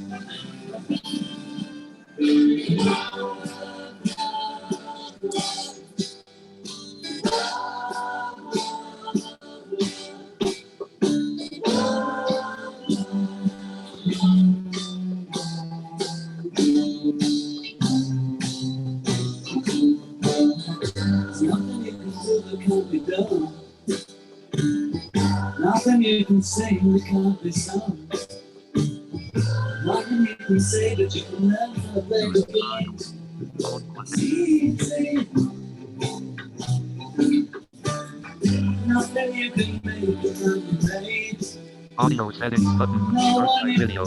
Nothing you can sing that can't be sung. Nothing you can say that you can never play the game. Easy. Nothing you can make that can't be made. Audio settings button. Video.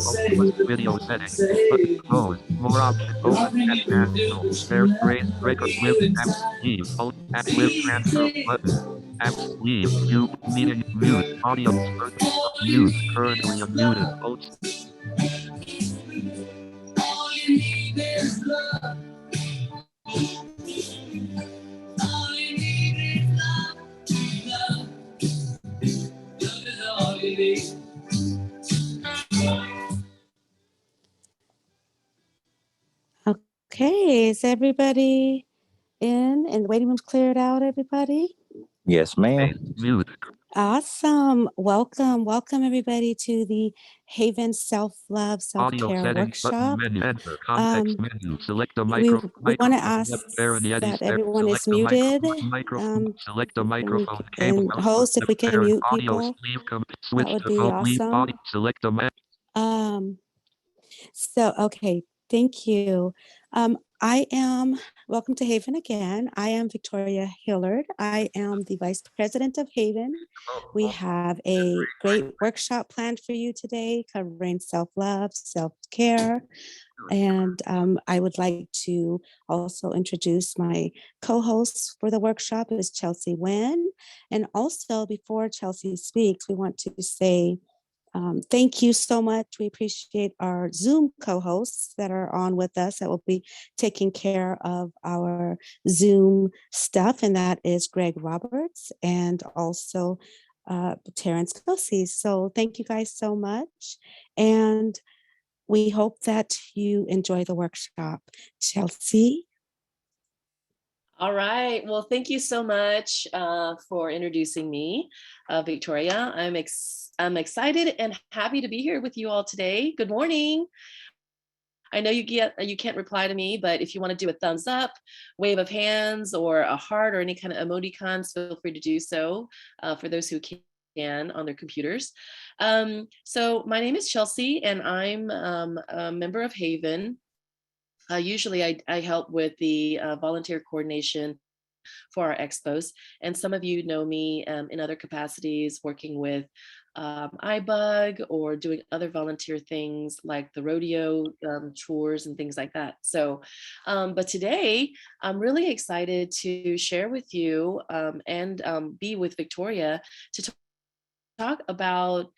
Video settings. Button. Pause. More options. Open and cancel. There's raise breaker with apps. Leave. Alt. App with transfer button. Apps. Leave. Mute. Meeting. Mute. Audio. Mute. Currently unmuted. Alt. All you need is love. All you need is love. Love. Love is all you need. Okay, is everybody in and the waiting room's cleared out, everybody? Yes, ma'am. Mute. Awesome. Welcome everybody to the HAVIN Self-Love, Audio Self-Care settings button. Workshop. Menu. Enter. Context menu. Select the We micro. want to ask that everyone is muted. Microphone. Select the microphone. And Cable. host, if we can mute Audio. people, Leave. Switch that would to be phone. Leave. awesome. Audio. Select the map. So, okay, thank you. Welcome to HAVIN again. I am Victoria Hillard. I am the Vice President of HAVIN. We have a great workshop planned for you today covering self-love, self-care. And I would like to also introduce my co-host for the workshop is Chelsea Wen. And also before Chelsea speaks, we want to say thank you so much. We appreciate our Zoom co-hosts that are on with us that will be taking care of our Zoom stuff, and that is Greg Roberts and also Terrence Kelsey. So thank you guys so much. And we hope that you enjoy the workshop. Chelsea? All right. Well, thank you so much for introducing me, Victoria. I'm excited and happy to be here with you all today. Good morning. I know you can't reply to me, but if you want to do a thumbs up, wave of hands, or a heart, or any kind of emoticons, feel free to do so for those who can on their computers. So my name is Chelsea, and I'm a member of HAVIN. Usually I help with the volunteer coordination for our expos. And some of you know me in other capacities, working with iBug or doing other volunteer things like the rodeo tours and things like that. So, but today I'm really excited to share with you and be with Victoria to talk about,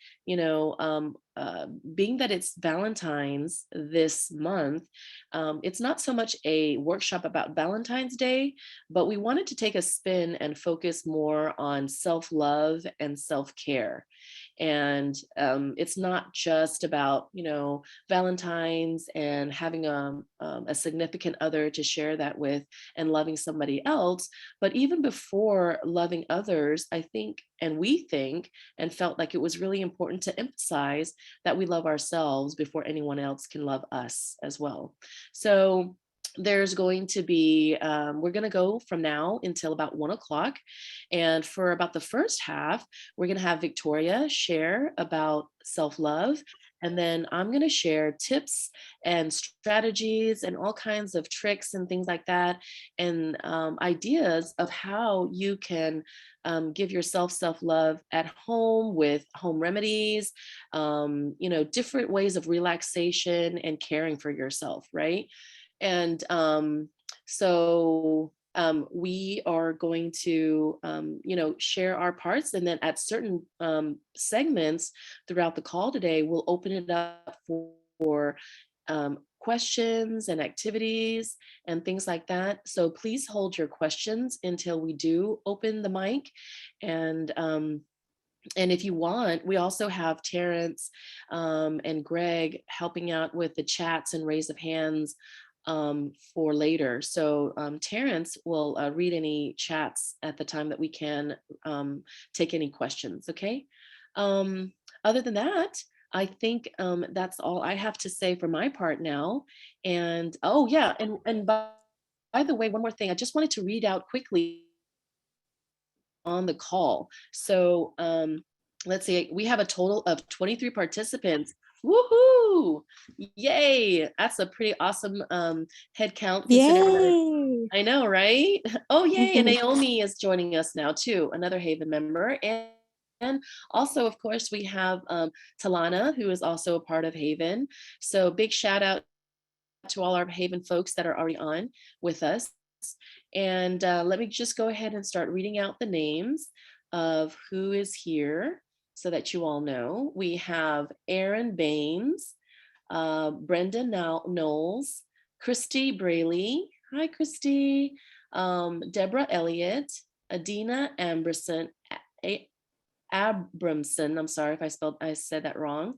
being that it's Valentine's this month, it's not so much a workshop about Valentine's Day, but we wanted to take a spin and focus more on self-love and self-care. And it's not just about, Valentine's and having a significant other to share that with and loving somebody else. But even before loving others, I think, and we think, and felt like it was really important to emphasize that we love ourselves before anyone else can love us as well. So there's going to be, we're going to go from now until about 1 o'clock. And for about the first half, we're going to have Victoria share about self-love. And then I'm going to share tips and strategies and all kinds of tricks and things like that, and ideas of how you can give yourself self-love at home with home remedies, different ways of relaxation and caring for yourself, right? And so we are going to, share our parts, and then at certain segments throughout the call today, we'll open it up for questions and activities and things like that. So please hold your questions until we do open the mic. And And if you want, we also have Terrence and Greg helping out with the chats and raise of hands for later. So Terrence will read any chats at the time that we can take any questions, okay? Other than that, I think that's all I have to say for my part now. And oh yeah, and by the way, one more thing, I just wanted to read out quickly on the call. So let's see, we have a total of 23 participants. Woohoo! Yay! That's a pretty awesome head count. Yay! I know, right? Oh, yay! And Naomi is joining us now too, another Haven member. And also, of course, we have Talana, who is also a part of Haven. So big shout out to all our Haven folks that are already on with us. And let me just go ahead and start reading out the names of who is here so that you all know. We have Aaron Baines, Brenda Knowles, Christy Braley. Hi, Christy. Deborah Elliott, Adina Abramson. I'm sorry if I said that wrong.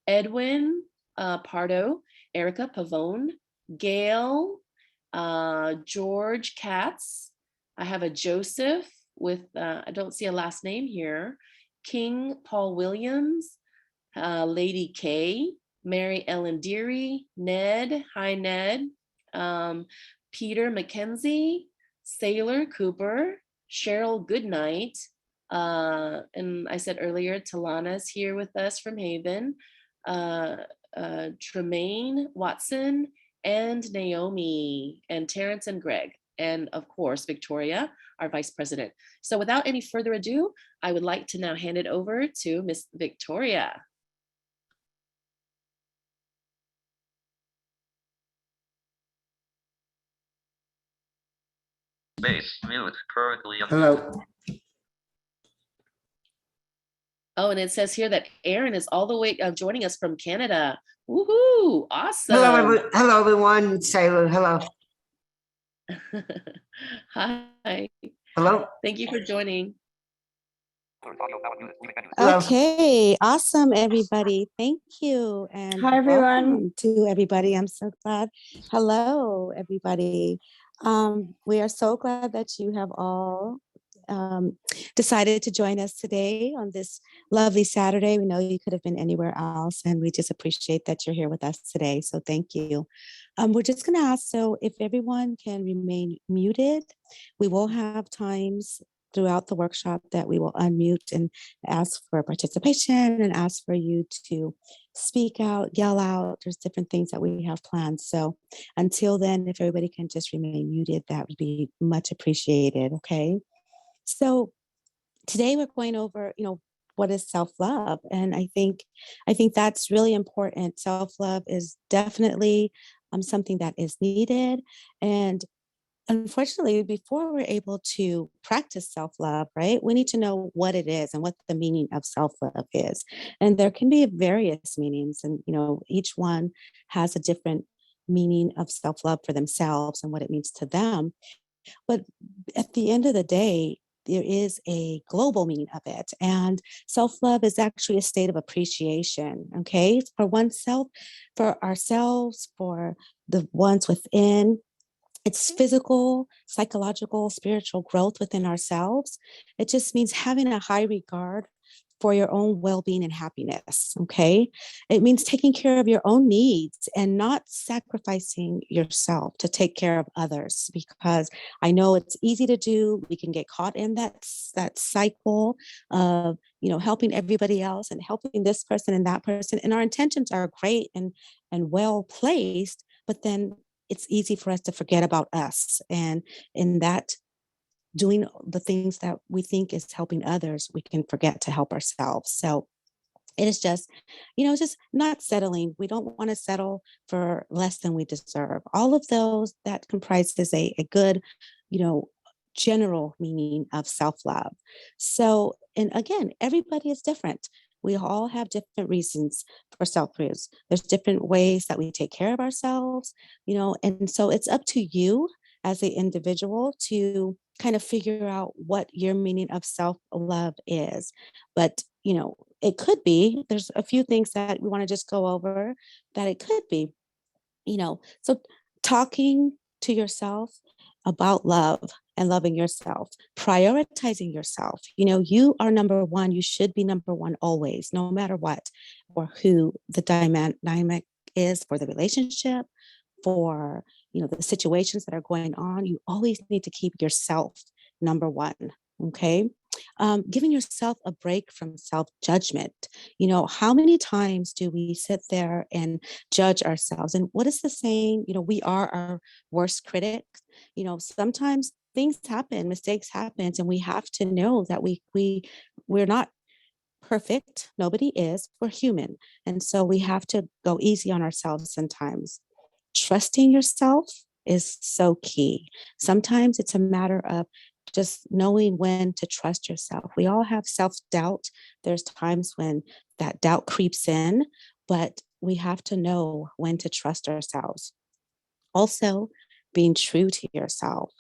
Edwin Pardo, Erica Pavone, Gail, George Katz. I have a Joseph with, I don't see a last name here. King Paul Williams, Lady K, Mary Ellen Deary, Ned, hi Ned, Peter McKenzie, Sailor Cooper, Cheryl Goodnight, and I said earlier, Talana's here with us from Haven, Tremaine Watson, and Naomi, and Terrence and Greg, and of course, Victoria, our Vice President. So without any further ado, I would like to now hand it over to Miss Victoria. Space mute currently. Hello. Oh, and it says here that Aaron is all the way joining us from Canada. Woohoo! Awesome. Hello, everyone. It's Sailor. Hello. Hi. Hello. Thank you for joining. Hello. Okay, awesome, everybody. Thank you. And hi, everyone. welcome to everybody. I'm so glad. Hello, everybody. We are so glad that you have all decided to join us today on this lovely Saturday. We know you could have been anywhere else, and we just appreciate that you're here with us today. So thank you. We're just going to ask, so if everyone can remain muted, we will have times throughout the workshop that we will unmute and ask for participation and ask for you to speak out, yell out. There's different things that we have planned. So until then, if everybody can just remain muted, that would be much appreciated. Okay. So today we're going over, what is self-love? And I think that's really important. Self-love is definitely something that is needed. And unfortunately, before we're able to practice self-love, right, we need to know what it is and what the meaning of self-love is. And there can be various meanings, and each one has a different meaning of self-love for themselves and what it means to them. But at the end of the day, there is a global meaning of it. And self-love is actually a state of appreciation, okay, for oneself, for ourselves, for the ones within. It's physical, psychological, spiritual growth within ourselves. It just means having a high regard for your own well-being and happiness, okay? It means taking care of your own needs and not sacrificing yourself to take care of others, because I know it's easy to do. We can get caught in that cycle of, helping everybody else and helping this person and that person. And our intentions are great and well placed, but then it's easy for us to forget about us. And in that, doing the things that we think is helping others, we can forget to help ourselves. So it is just, just not settling. We don't want to settle for less than we deserve. All of those, that comprises a good, general meaning of self-love. So, and again, everybody is different. We all have different reasons for self-love. There's different ways that we take care of ourselves, and so it's up to you as an individual to kind of figure out what your meaning of self-love is. But it could be, there's a few things that we want to just go over that it could be, so talking to yourself about love and loving yourself, prioritizing yourself. You are number one. You should be number one always, no matter what, or who the dynamic is for the relationship, for, the situations that are going on. You always need to keep yourself number one. Okay. Giving yourself a break from self-judgment. How many times do we sit there and judge ourselves? And what is the saying? We are our worst critic. Sometimes things happen, mistakes happen, and we have to know that we're not perfect. Nobody is. We're human. And so we have to go easy on ourselves sometimes. Trusting yourself is so key. Sometimes it's a matter of just knowing when to trust yourself. We all have self-doubt. There's times when that doubt creeps in, but we have to know when to trust ourselves. Also, being true to yourself.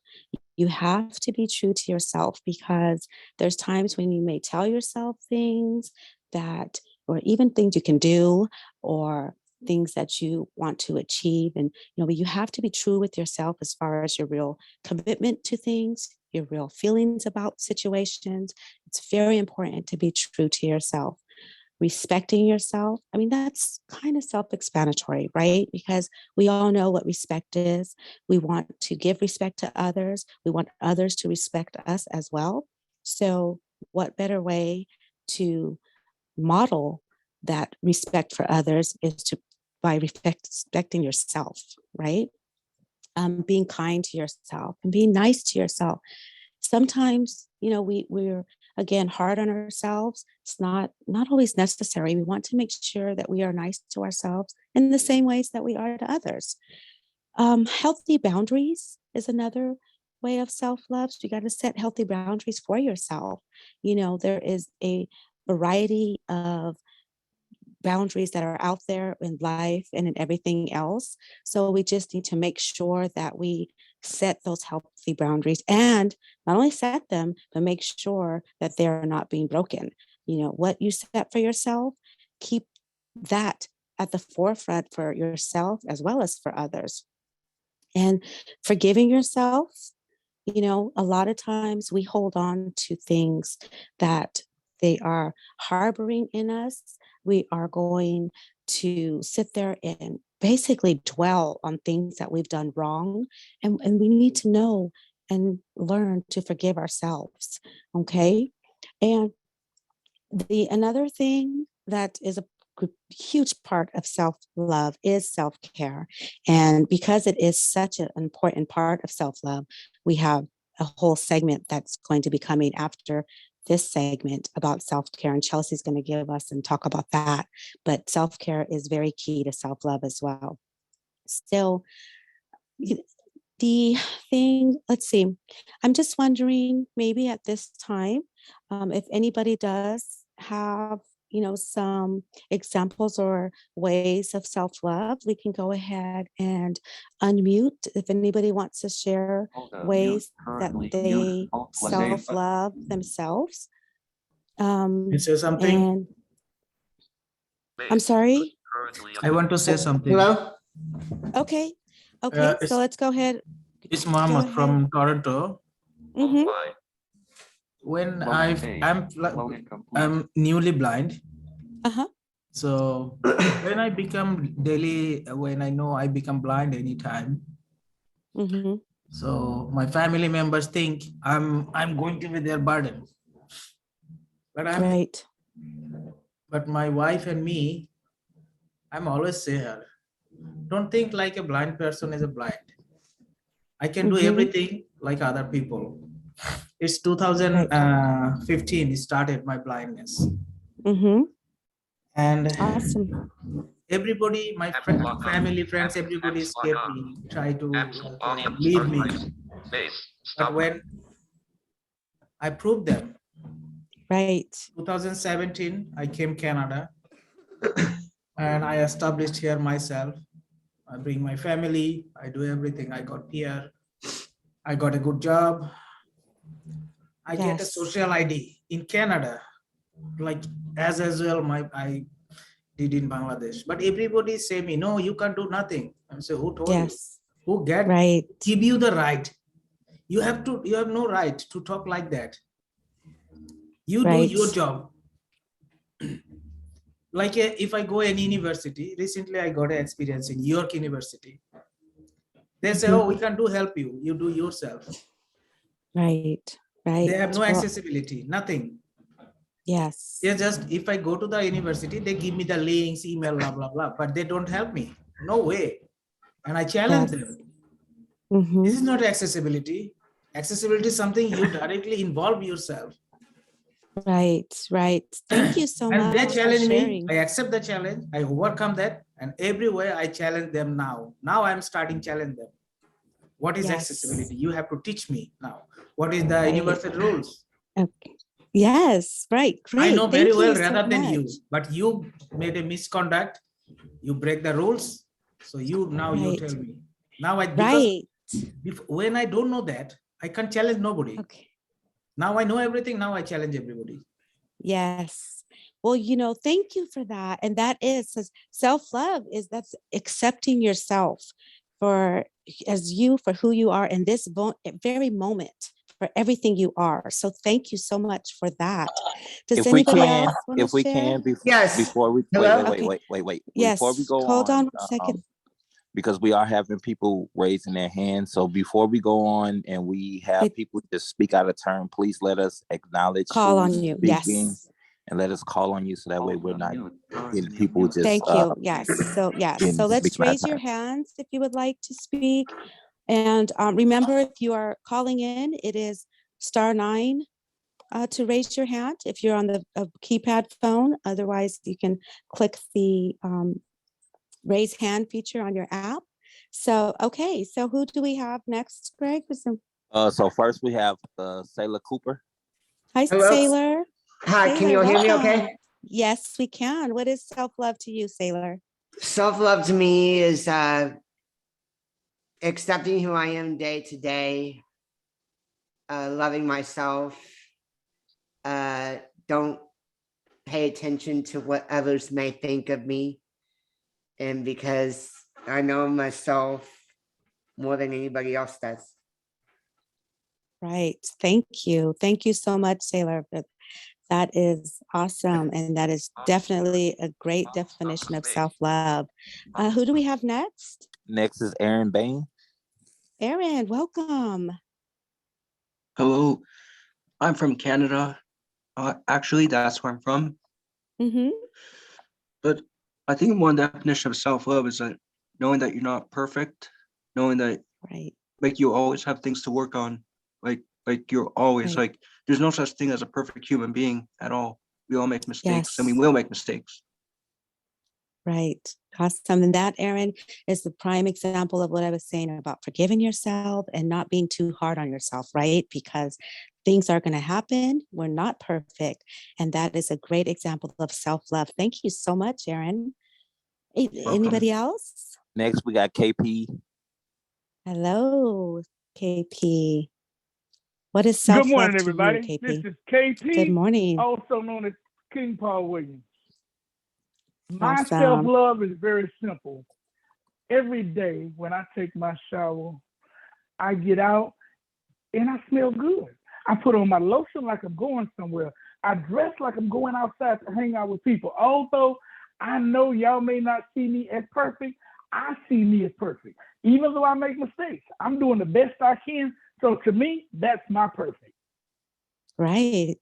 You have to be true to yourself, because there's times when you may tell yourself things that, or even things you can do, or things that you want to achieve. And, you have to be true with yourself as far as your real commitment to things, your real feelings about situations. It's very important to be true to yourself. Respecting yourself. I mean, that's kind of self-explanatory, right? Because we all know what respect is. We want to give respect to others. We want others to respect us as well. So what better way to model that respect for others is by respecting yourself, right? Being kind to yourself and being nice to yourself. Sometimes, we're again hard on ourselves. It's not always necessary. We want to make sure that we are nice to ourselves in the same ways that we are to others. Healthy boundaries is another way of self-love. So you got to set healthy boundaries for yourself. There is a variety of boundaries that are out there in life and in everything else. So we just need to make sure that we set those healthy boundaries, and not only set them, but make sure that they're not being broken. What you set for yourself, keep that at the forefront for yourself as well as for others. And forgiving yourself, a lot of times we hold on to things that they are harboring in us. We are going to sit there and basically dwell on things that we've done wrong. And we need to know and learn to forgive ourselves. Okay. And another thing that is a huge part of self-love is self-care. And because it is such an important part of self-love, we have a whole segment that's going to be coming after this segment about self-care, and Chelsea's going to give us and talk about that. But self-care is very key to self-love as well. Still, the thing, let's see, I'm just wondering maybe at this time, if anybody does have, some examples or ways of self-love, we can go ahead and unmute if anybody wants to share ways that they self-love themselves. Say something. And I'm sorry. I want to say something. Hello? Okay. Okay. So let's go ahead. It's Mohammed from Toronto. Mm-hmm. When I'm newly blind. Uh-huh. So when I know I become blind anytime. Mm-hmm. So my family members think I'm going to be their burden. But Right. But my wife and me, I'm always say her, don't think like a blind person is a blind. I can do everything like other people. It's 2015 started my blindness. Mm-hmm. And Awesome. everybody, my family, friends, everybody scared me, try to leave me. But when I proved them, right, 2017, I came Canada and I established here myself. I bring my family, I do everything. I got here, I got a good job. I get a social ID in Canada. Like as well I did in Bangladesh. But everybody say me, no, you can't do nothing. I say, who told you? Yes. Who Right. give you the right? You have no right to talk like that. You do your Right. job. Like if I go any university, recently I got an experience in York University. They say, oh, we can help you. You do yourself. Right. Right. They have no Well, accessibility, nothing. yes. They just, if I go to the university, they give me the links, email, blah, blah, blah, but they don't help me. No way. And I challenge them. Mhm. This is not accessibility. Accessibility is something you directly involve yourself. Right. Right. Thank you so much. And they for challenge me. sharing. I accept the challenge. I overcome that. And everywhere I challenge them now. Now I'm starting challenge them. What is Yes. accessibility? You have to teach me now. What is the Right. universal rules? Okay. Yes. Right. Great. I know Thank very you well so rather than you, much. but you made a misconduct. You break the rules. So you now you Right. tell me. Now I Right. when I don't know that, I can't challenge nobody. Okay. Now I know everything. Now I challenge everybody. Yes. Well, thank you for that. And that is self-love that's accepting yourself for who you are in this very moment, for everything you are. So thank you so much for that. Does If we anybody can, else want to if we share? can, Yes. before we Hello? wait. Yes. Before we go Hold on on, one second. because we are having people raising their hands. So before we go on and we have people just speak out of turn, please let us acknowledge Call on who's you. speaking, Yes. and let us call on you so that way we're not getting people just Thank you. Yes. So let's speaking out raise of your turn. hands if you would like to speak. And remember, if you are calling in, it is *9 to raise your hand if you're on the keypad phone. Otherwise, you can click the raise hand feature on your app. So, okay. So who do we have next, Greg? So first we have Sailor Cooper. Hi, Hello? Sailor. Hi, can you Sailor, hear me welcome. okay? Yes, we can. What is self-love to you, Sailor? Self-love to me is accepting who I am day to day, loving myself, don't pay attention to what others may think of me. And because I know myself more than anybody else does. Right. Thank you. Thank you so much, Sailor. That is awesome. And that is definitely a great definition of self-love. Who do we have next? Next is Aaron Bain. Aaron, welcome. Hello, I'm from Canada. Actually, that's where I'm from. Mm-hmm. But I think one definition of self-love is that knowing that you're not perfect, knowing that Right. like you always have things to work on, like you're always Right. like there's no such thing as a perfect human being at all. We all make mistakes, and we Yes. will make mistakes. Right. Awesome. And that, Aaron, is the prime example of what I was saying about forgiving yourself and not being too hard on yourself, right? Because things are going to happen. We're not perfect. And that is a great example of self-love. Thank you so much, Aaron. Anybody else? Next, we got KP. Hello, KP. What is self-love Good morning, to everybody. you, KP? This is KP, Good morning. also known as King Paul Williams. My Awesome. self-love is very simple. Every day when I take my shower, I get out and I smell good. I put on my lotion like I'm going somewhere. I dress like I'm going outside to hang out with people. Although I know y'all may not see me as perfect, I see me as perfect. Even though I make mistakes, I'm doing the best I can. So to me, that's my perfect. Right.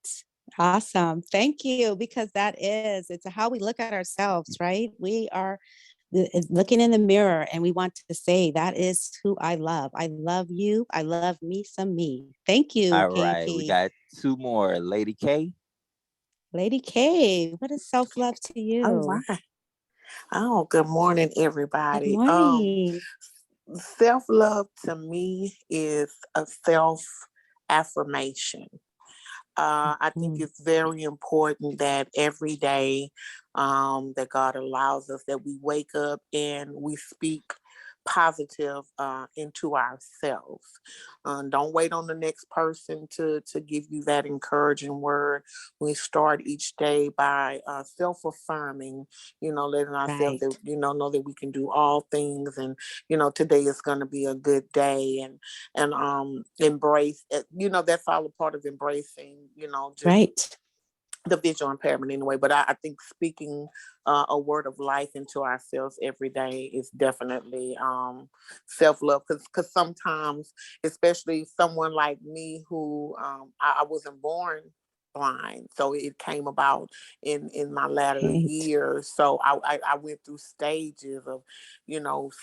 Awesome. Thank you. Because it's how we look at ourselves, right? We are looking in the mirror and we want to say, that is who I love. I love you. I love me some me. Thank you, All KP. right, we got two more. Lady K. Lady K, what is self-love to you? All right. Oh, good morning, everybody. Good morning. Self-love to me is a self-affirmation. I think it's very important that every day that God allows us, that we wake up and we speak positive into ourselves. Don't wait on the next person to give you that encouraging word. We start each day by self-affirming, letting ourselves that, know that we can do all things, and today is going to be a good day, and embrace it. That's all a part of embracing, just the visual impairment anyway. But I think speaking a word of life into ourselves every day is definitely self-love, because sometimes, especially someone like me who I wasn't born blind, so it came about in my latter years. So I went through stages of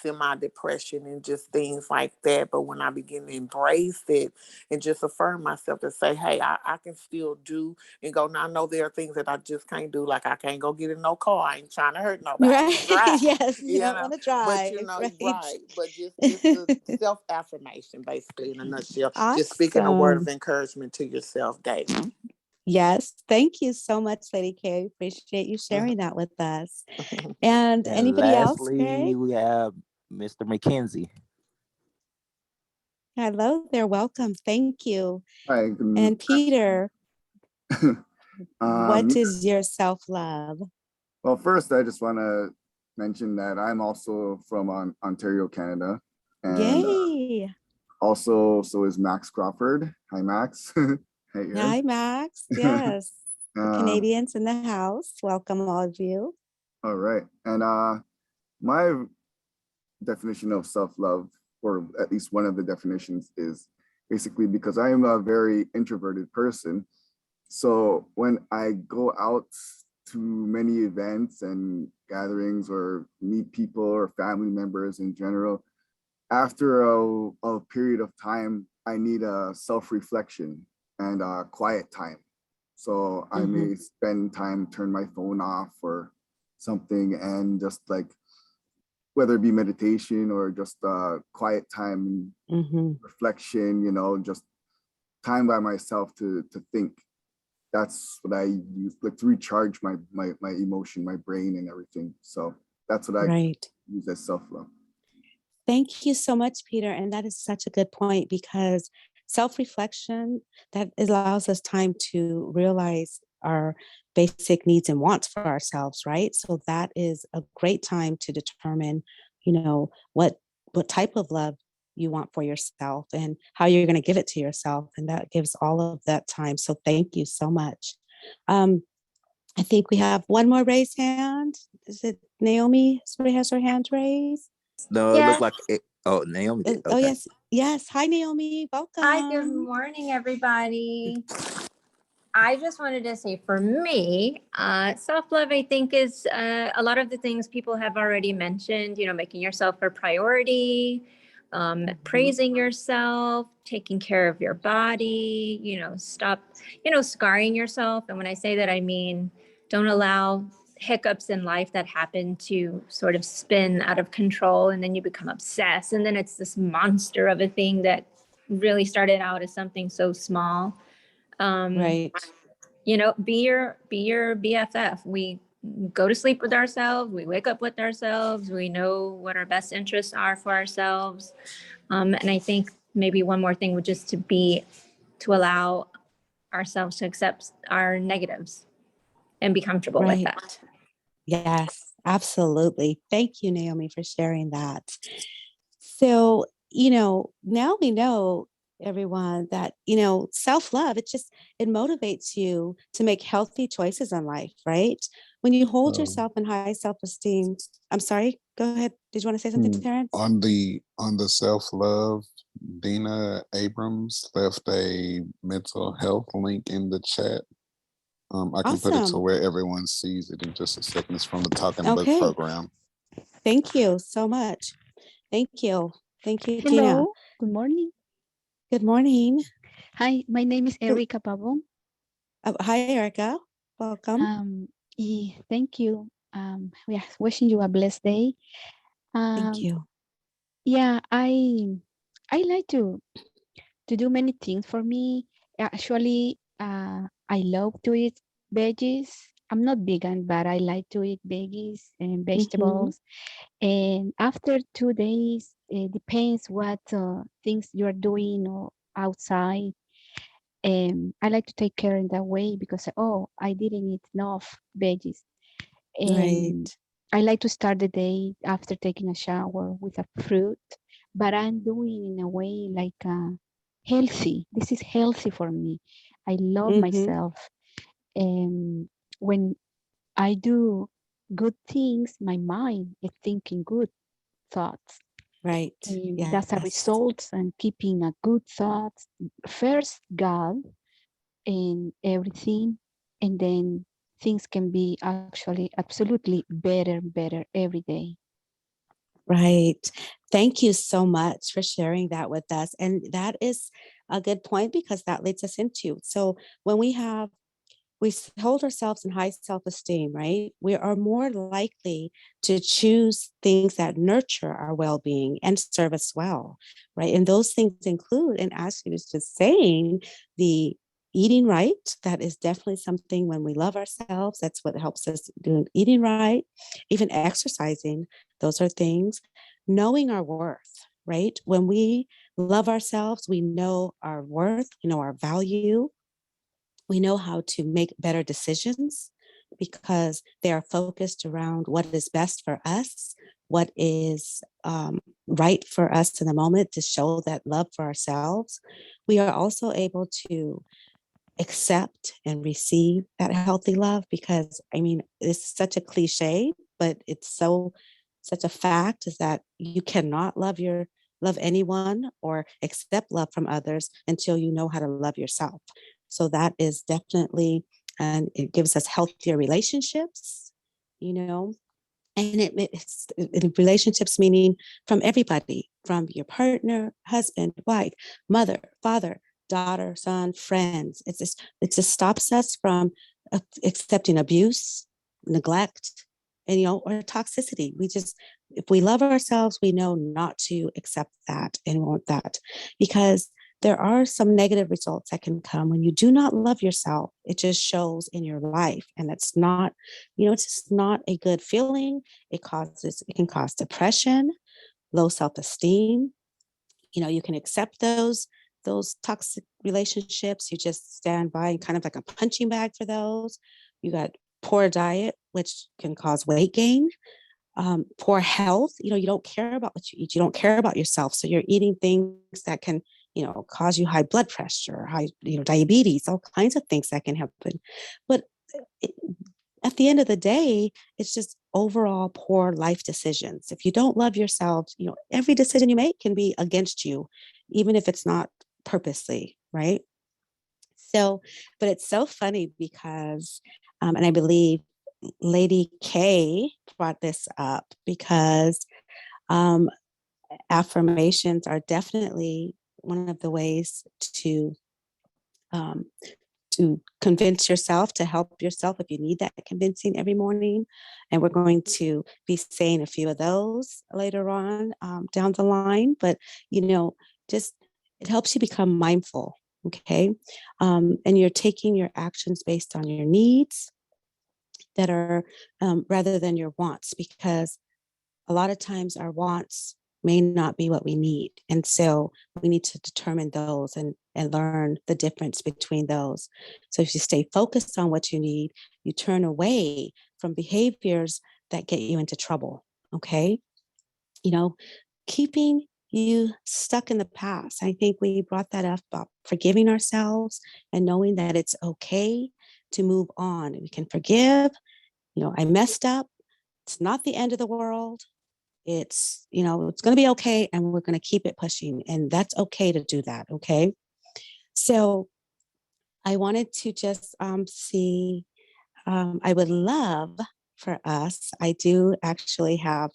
semi-depression and just things like that. But when I begin to embrace it and just affirm myself to say, hey, I can still do and go. Now I know there are things that I just can't do, like I can't go get in no car. I ain't trying to hurt nobody. Right. Yes, you don't want to drive. But but just the self-affirmation, basically, in a nutshell. Just speaking a word of encouragement to yourself daily. Yes, thank you so much, Lady K. Appreciate you sharing that with us. And anybody lastly, else? we have Mr. McKenzie. Hello there, welcome. Thank you. Hi, and Peter, what is your self-love? Well, first, I just want to mention that I'm also from Ontario, Canada. And Yay! Also, so is Max Crawford. Hi, Max. Hi, Max. Yes. The Canadians in the house. Welcome, all of you. All right. And my definition of self-love, or at least one of the definitions, is basically because I am a very introverted person. So when I go out to many events and gatherings or meet people or family members in general, after a period of time, I need a self-reflection and a quiet time. So I may spend time, turn my phone off or something, and just like, whether it be meditation or just quiet time, reflection, just time by myself to think. That's what I use, like, to recharge my emotion, my brain and everything. So that's what I use as self-love. Thank you so much, Peter. And that is such a good point, because self-reflection, that allows us time to realize our basic needs and wants for ourselves, right? So that is a great time to determine, what type of love you want for yourself and how you're going to give it to yourself. And that gives all of that time. So thank you so much. I think we have one more raised hand. Is it Naomi? Somebody has her hand raised? No, it looked like it. Oh, Naomi did. Okay. Oh, yes. Yes. Hi, Naomi. Welcome. Hi, good morning, everybody. I just wanted to say, for me, self-love, I think, is a lot of the things people have already mentioned, making yourself a priority, praising yourself, taking care of your body, stop, scarring yourself. And when I say that, I mean, don't allow hiccups in life that happen to sort of spin out of control, and then you become obsessed, and then it's this monster of a thing that really started out as something so small. Be your BFF. We go to sleep with ourselves, we wake up with ourselves, we know what our best interests are for ourselves. And I think maybe one more thing would just to allow ourselves to accept our negatives and be comfortable with that. Yes, absolutely. Thank you, Naomi, for sharing that. So, now we know, everyone, that, self-love, it motivates you to make healthy choices in life, right? When you hold yourself in high self-esteem. I'm sorry, go ahead. Did you want to say something, Terrence? On the self-love, Dina Abrams left a mental health link in the chat. I can put it to where everyone sees it in just a second. It's from the Talking Book program. Thank you so much. Thank you. Thank you, Hello. Tina. Good morning. Good morning. Hi, my name is Erica Pabon. Hi, Erica. Welcome. Thank you. Wishing you a blessed day. Thank you. Yeah, I like to do many things. For me, actually, I love to eat veggies. I'm not vegan, but I like to eat veggies and vegetables. And after 2 days, It depends what things you are doing or outside. I like to take care in that way because, oh, I didn't eat enough veggies. And Right. I like to start the day after taking a shower with a fruit, but I'm doing in a way like healthy. This is healthy for me. I love Mm-hmm. myself. And when I do good things, my mind is thinking good thoughts. Right. And that's a Yes. result and keeping a good thoughts. First, God in everything, and then things can be actually absolutely better every day. Right. Thank you so much for sharing that with us. And that is a good point because that leads us into. So when we hold ourselves in high self-esteem, right? We are more likely to choose things that nurture our well-being and serve us well, right? And those things include, and as she was just saying, the eating right. That is definitely something when we love ourselves, that's what helps us do eating right, even exercising. Those are things. Knowing our worth, right? When we love ourselves, we know our worth, we know our value, we know how to make better decisions because they are focused around what is best for us, what is right for us in the moment to show that love for ourselves. We are also able to accept and receive that healthy love because I mean, it's such a cliche, but it's such a fact is that you cannot love anyone or accept love from others until you know how to love yourself. So that is definitely, and it gives us healthier relationships, you know, and relationships meaning from everybody, from your partner, husband, wife, mother, father, daughter, son, friends. It just stops us from accepting abuse, neglect, and or toxicity. We just, if we love ourselves, we know not to accept that and want that, because there are some negative results that can come when you do not love yourself. It just shows in your life, and it's not, it's just not a good feeling. It can cause depression, low self-esteem. You can accept those toxic relationships. You just stand by and kind of like a punching bag for those. You got poor diet, which can cause weight gain, poor health. You don't care about what you eat. You don't care about yourself. So you're eating things that can, cause you high blood pressure, high, diabetes, all kinds of things that can happen. But it, at the end of the day, it's just overall poor life decisions. If you don't love yourself, every decision you make can be against you, even if it's not purposely, right? So, but it's so funny because, and I believe Lady K brought this up because um, affirmations are definitely one of the ways um, to convince yourself, to help yourself if you need that convincing every morning. And we're going to be saying a few of those later on down the line. But, just it helps you become mindful. Okay. And you're taking your actions based on your needs that are rather than your wants, because a lot of times our wants may not be what we need. And so we need to determine those and learn the difference between those. So if you stay focused on what you need, you turn away from behaviors that get you into trouble. Okay. Keeping you stuck in the past. I think we brought that up about forgiving ourselves and knowing that it's okay to move on. We can forgive. I messed up. It's not the end of the world. It's going to be okay, and we're going to keep it pushing, and that's okay to do that. Okay. So I wanted to just see, I would love for us, I do actually have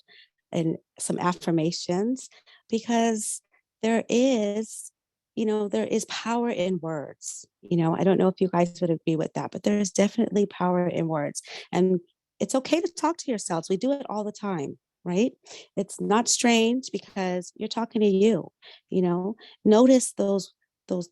some affirmations, because there is, there is power in words. I don't know if you guys would agree with that, but there's definitely power in words. And it's okay to talk to yourselves. We do it all the time, right? It's not strange because you're talking to you. Notice those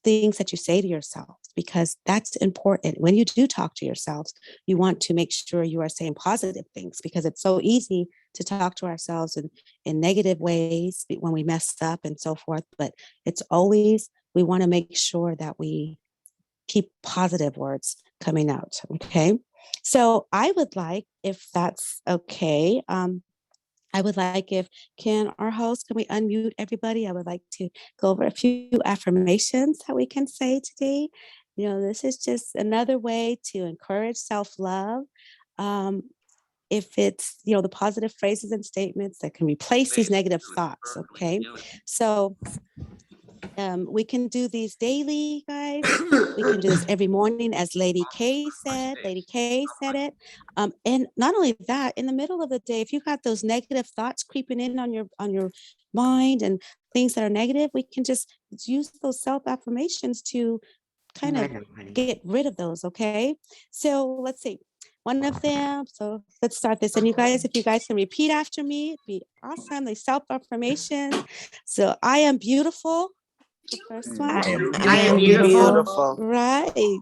things that you say to yourself. because that's important. When you do talk to yourselves, you want to make sure you are saying positive things, because it's so easy to talk to ourselves in negative ways when we mess up and so forth. But it's always, we want to make sure that we keep positive words coming out. Okay. So I would like, if that's okay, I would like, if our host, can we unmute everybody? I would like to go over a few affirmations that we can say today. You know, this is just another way to encourage self-love. If it's, you know, the positive phrases and statements that can replace these negative thoughts. Okay. So we can do these daily, guys. We can do this every morning, as Lady K said. Lady K said it. And not only that, in the middle of the day, if you got those negative thoughts creeping in on your mind and things that are negative, we can just use those self affirmations to kind of get rid of those. Okay. So let's see. One of them. So let's start this. And you guys, if you guys can repeat after me, it'd be awesome. The self affirmation. So I am beautiful. The first one. I am beautiful. Right.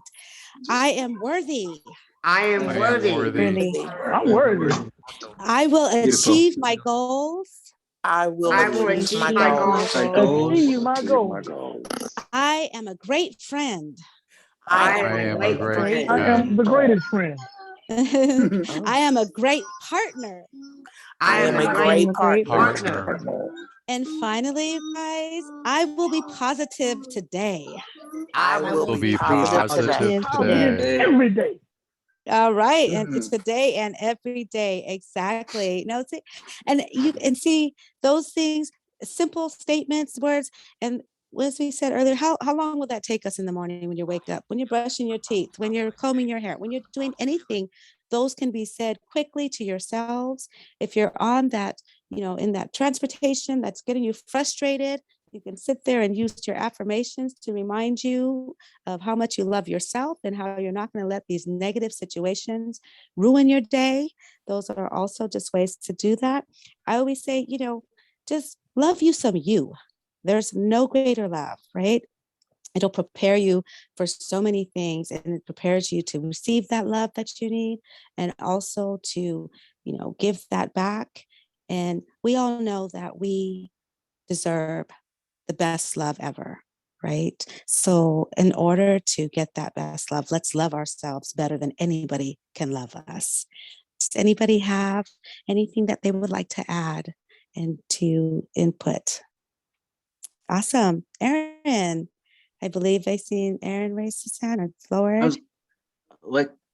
I am worthy. I am worthy. I'm worthy. I will achieve my goals. I will achieve my my goals. Achieve my goals. I am a great friend. I I am a great I am the greatest friend. I am a great partner. I am a great partner. And finally, guys, I will be positive today. I will be positive today. Every day. All right. And today and every day. Exactly. No, see, and you and see those things, simple statements, words. And as we said earlier, how long will that take us in the morning when you wake up, when you're brushing your teeth, when you're combing your hair, when you're doing anything? Those can be said quickly to yourselves. If you're on that, you know, in that transportation that's getting you frustrated, you can sit there and use your affirmations to remind you of how much you love yourself and how you're not going to let these negative situations ruin your day. Those are also just ways to do that. I always say, you know, just love you some you. There's no greater love, right? It'll prepare you for so many things, and it prepares you to receive that love that you need, and also to, you know, give that back. And we all know that we deserve the best love ever, right? So in order to get that best love, let's love ourselves better than anybody can love us. Does anybody have anything that they would like to add and to input? Awesome. Aaron, I believe I seen Aaron raise his hand or lower.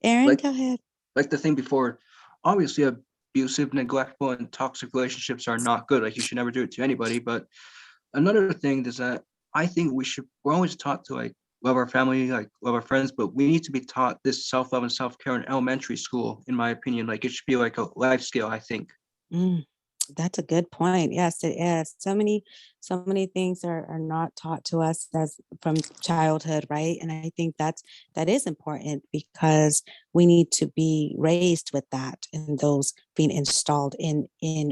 Aaron, go ahead. Like the thing before, obviously abusive, neglectful, and toxic relationships are not good. Like you should never do it to anybody. But another thing is that I think we're always taught to like love our family, like love our friends, but we need to be taught this self-love and self-care in elementary school, in my opinion. Like it should be like a life skill, I think. That's a good point. Yes, it is. So many things are not taught to us as from childhood, right? And I think that is important, because we need to be raised with that and those being installed in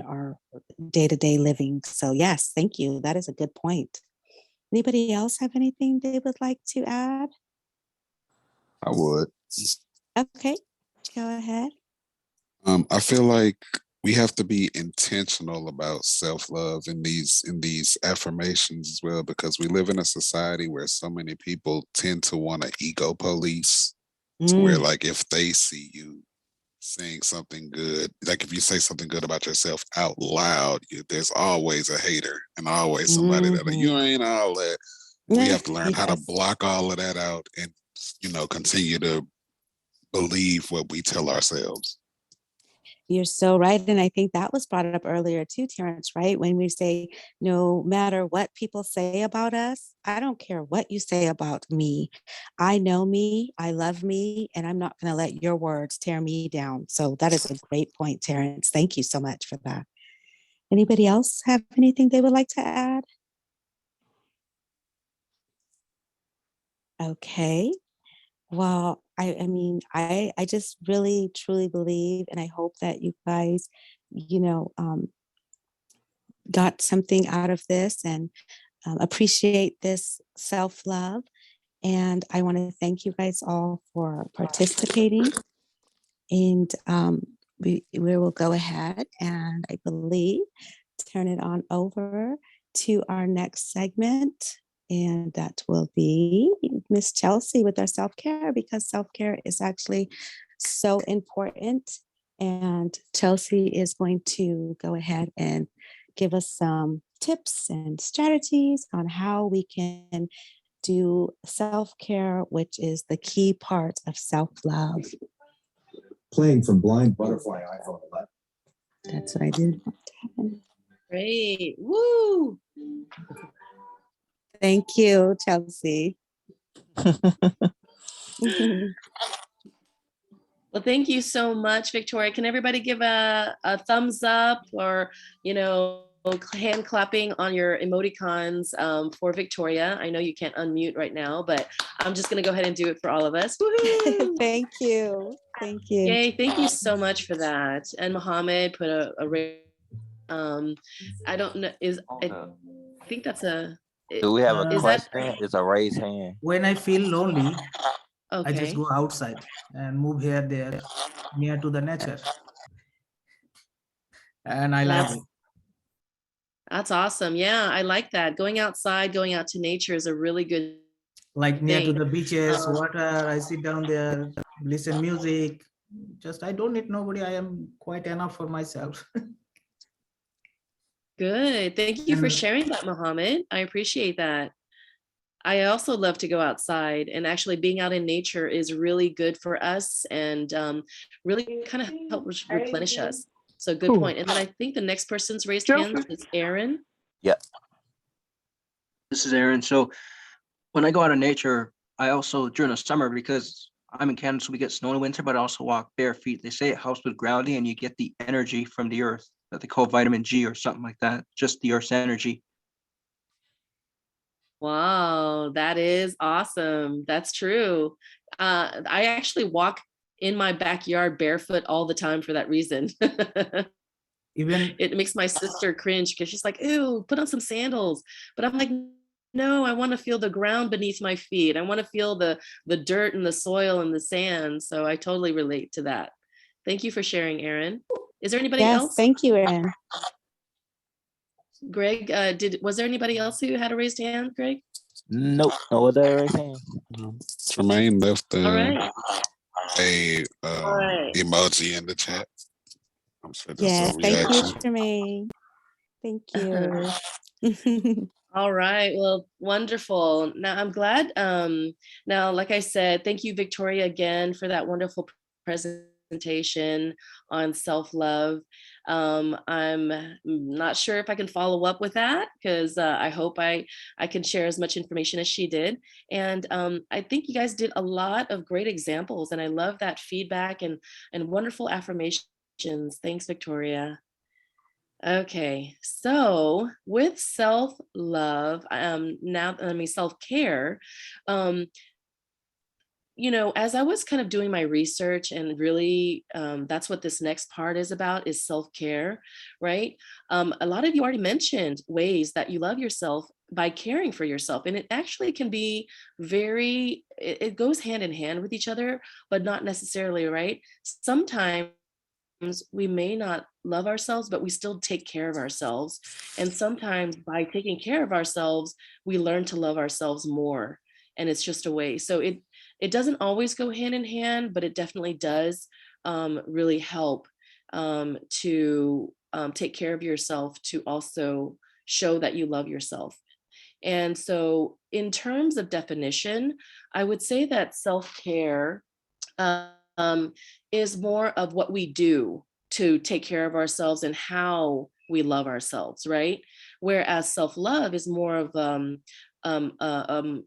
our day-to-day living. So yes, thank you. That is a good point. Anybody else have anything they would like to add? I would. Okay, go ahead. I feel like we have to be intentional about self-love in these affirmations as well, because we live in a society where so many people tend to want to ego police, to where like if they see you saying something good, like if you say something good about yourself out loud, there's always a hater and always somebody that you ain't all that. We have to learn how to block all of that out and, you know, continue to believe what we tell ourselves. You're so right. And I think that was brought up earlier too, Terrence, right? When we say, no matter what people say about us, I don't care what you say about me. I know me, I love me, and I'm not going to let your words tear me down. So that is a great point, Terrence. Thank you so much for that. Anybody else have anything they would like to add? Okay. Well, I mean, I just really, truly believe, and I hope that you guys, you know, got something out of this and appreciate this self-love. And I want to thank you guys all for participating. And we will go ahead and I believe turn it on over to our next segment. And that will be Miss Chelsea with our self-care, because self-care is actually so important. And Chelsea is going to go ahead and give us some tips and strategies on how we can do self-care, which is the key part of self-love. Playing from Blind Butterfly iPhone 11. That's what I did. Great. Woo! Thank you, Chelsea. Well, thank you so much, Victoria. Can everybody give a thumbs up or, hand clapping on your emoticons for Victoria? I know you can't unmute right now, but I'm just going to go ahead and do it for all of us. Woohoo! Thank you. Thank you. Yay, thank you so much for that. And Mohammed put a I don't know, I think that's a, Do we have a is that? question? It's a raised hand. When I feel lonely, Okay. I just go outside and move here, there, near to the nature. And I love it. That's awesome. Yeah, I like that. Going outside, going out to nature is a really good Like near to thing. the beaches, water, I sit down there, listen music. Just, I don't need nobody. I am quite enough for myself. Good. Thank you for sharing that, Mohammed. I appreciate that. I also love to go outside, and actually being out in nature is really good for us and really kind of help replenish us. So good point. And then I think the next person's raised hand is Aaron. Yep. This is Aaron. So when I go out in nature, I also, during the summer, because I'm in Canada, so we get snow in the winter, but I also walk bare feet. They say it helps with grounding and you get the energy from the earth that they call vitamin G or something like that, just the earth's energy. Wow, that is awesome. That's true. I actually walk in my backyard barefoot all the time for that reason. Even it makes my sister cringe because she's like, ew, put on some sandals. But I'm like, no, I want to feel the ground beneath my feet. I want to feel the dirt and the soil and the sand. So I totally relate to that. Thank you for sharing, Aaron. Is there anybody else? Thank you, Aaron. Greg, was there anybody else who had a raised hand, Greg? Nope, no other raised hand. Tremaine left All right. a emoji in the chat. I'm sure that's Yes, a thank you, reaction. Tremaine. Thank you. All right. Well, wonderful. Now I'm glad. Now, like I said, thank you, Victoria, again for that wonderful presentation on self-love. I'm not sure if I can follow up with that because I hope I can share as much information as she did. And I think you guys did a lot of great examples, and I love that feedback and wonderful affirmations. Thanks, Victoria. Okay, so with self-love, self-care, as I was kind of doing my research and really that's what this next part is about, is self-care, right? A lot of you already mentioned ways that you love yourself by caring for yourself. And it actually can be it goes hand in hand with each other, but not necessarily, right? Sometimes we may not love ourselves, but we still take care of ourselves. And sometimes by taking care of ourselves, we learn to love ourselves more. And it's just a way. So it doesn't always go hand in hand, but it definitely does really help to take care of yourself, to also show that you love yourself. And so in terms of definition, I would say that self-care is more of what we do to take care of ourselves and how we love ourselves, right? Whereas self-love is more of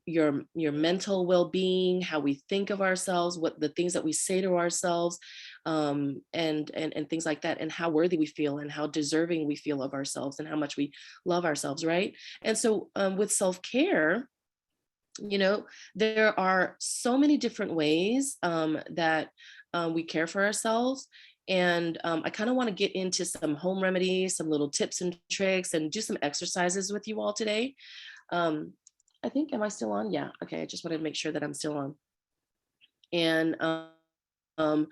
your mental well-being, how we think of ourselves, what the things that we say to ourselves, and things like that, and how worthy we feel and how deserving we feel of ourselves and how much we love ourselves, right? And so with self-care, there are so many different ways that we care for ourselves. And I kind of want to get into some home remedies, some little tips and tricks, and do some exercises with you all today. I think, am I still on? Yeah. Okay. I just wanted to make sure that I'm still on. And um,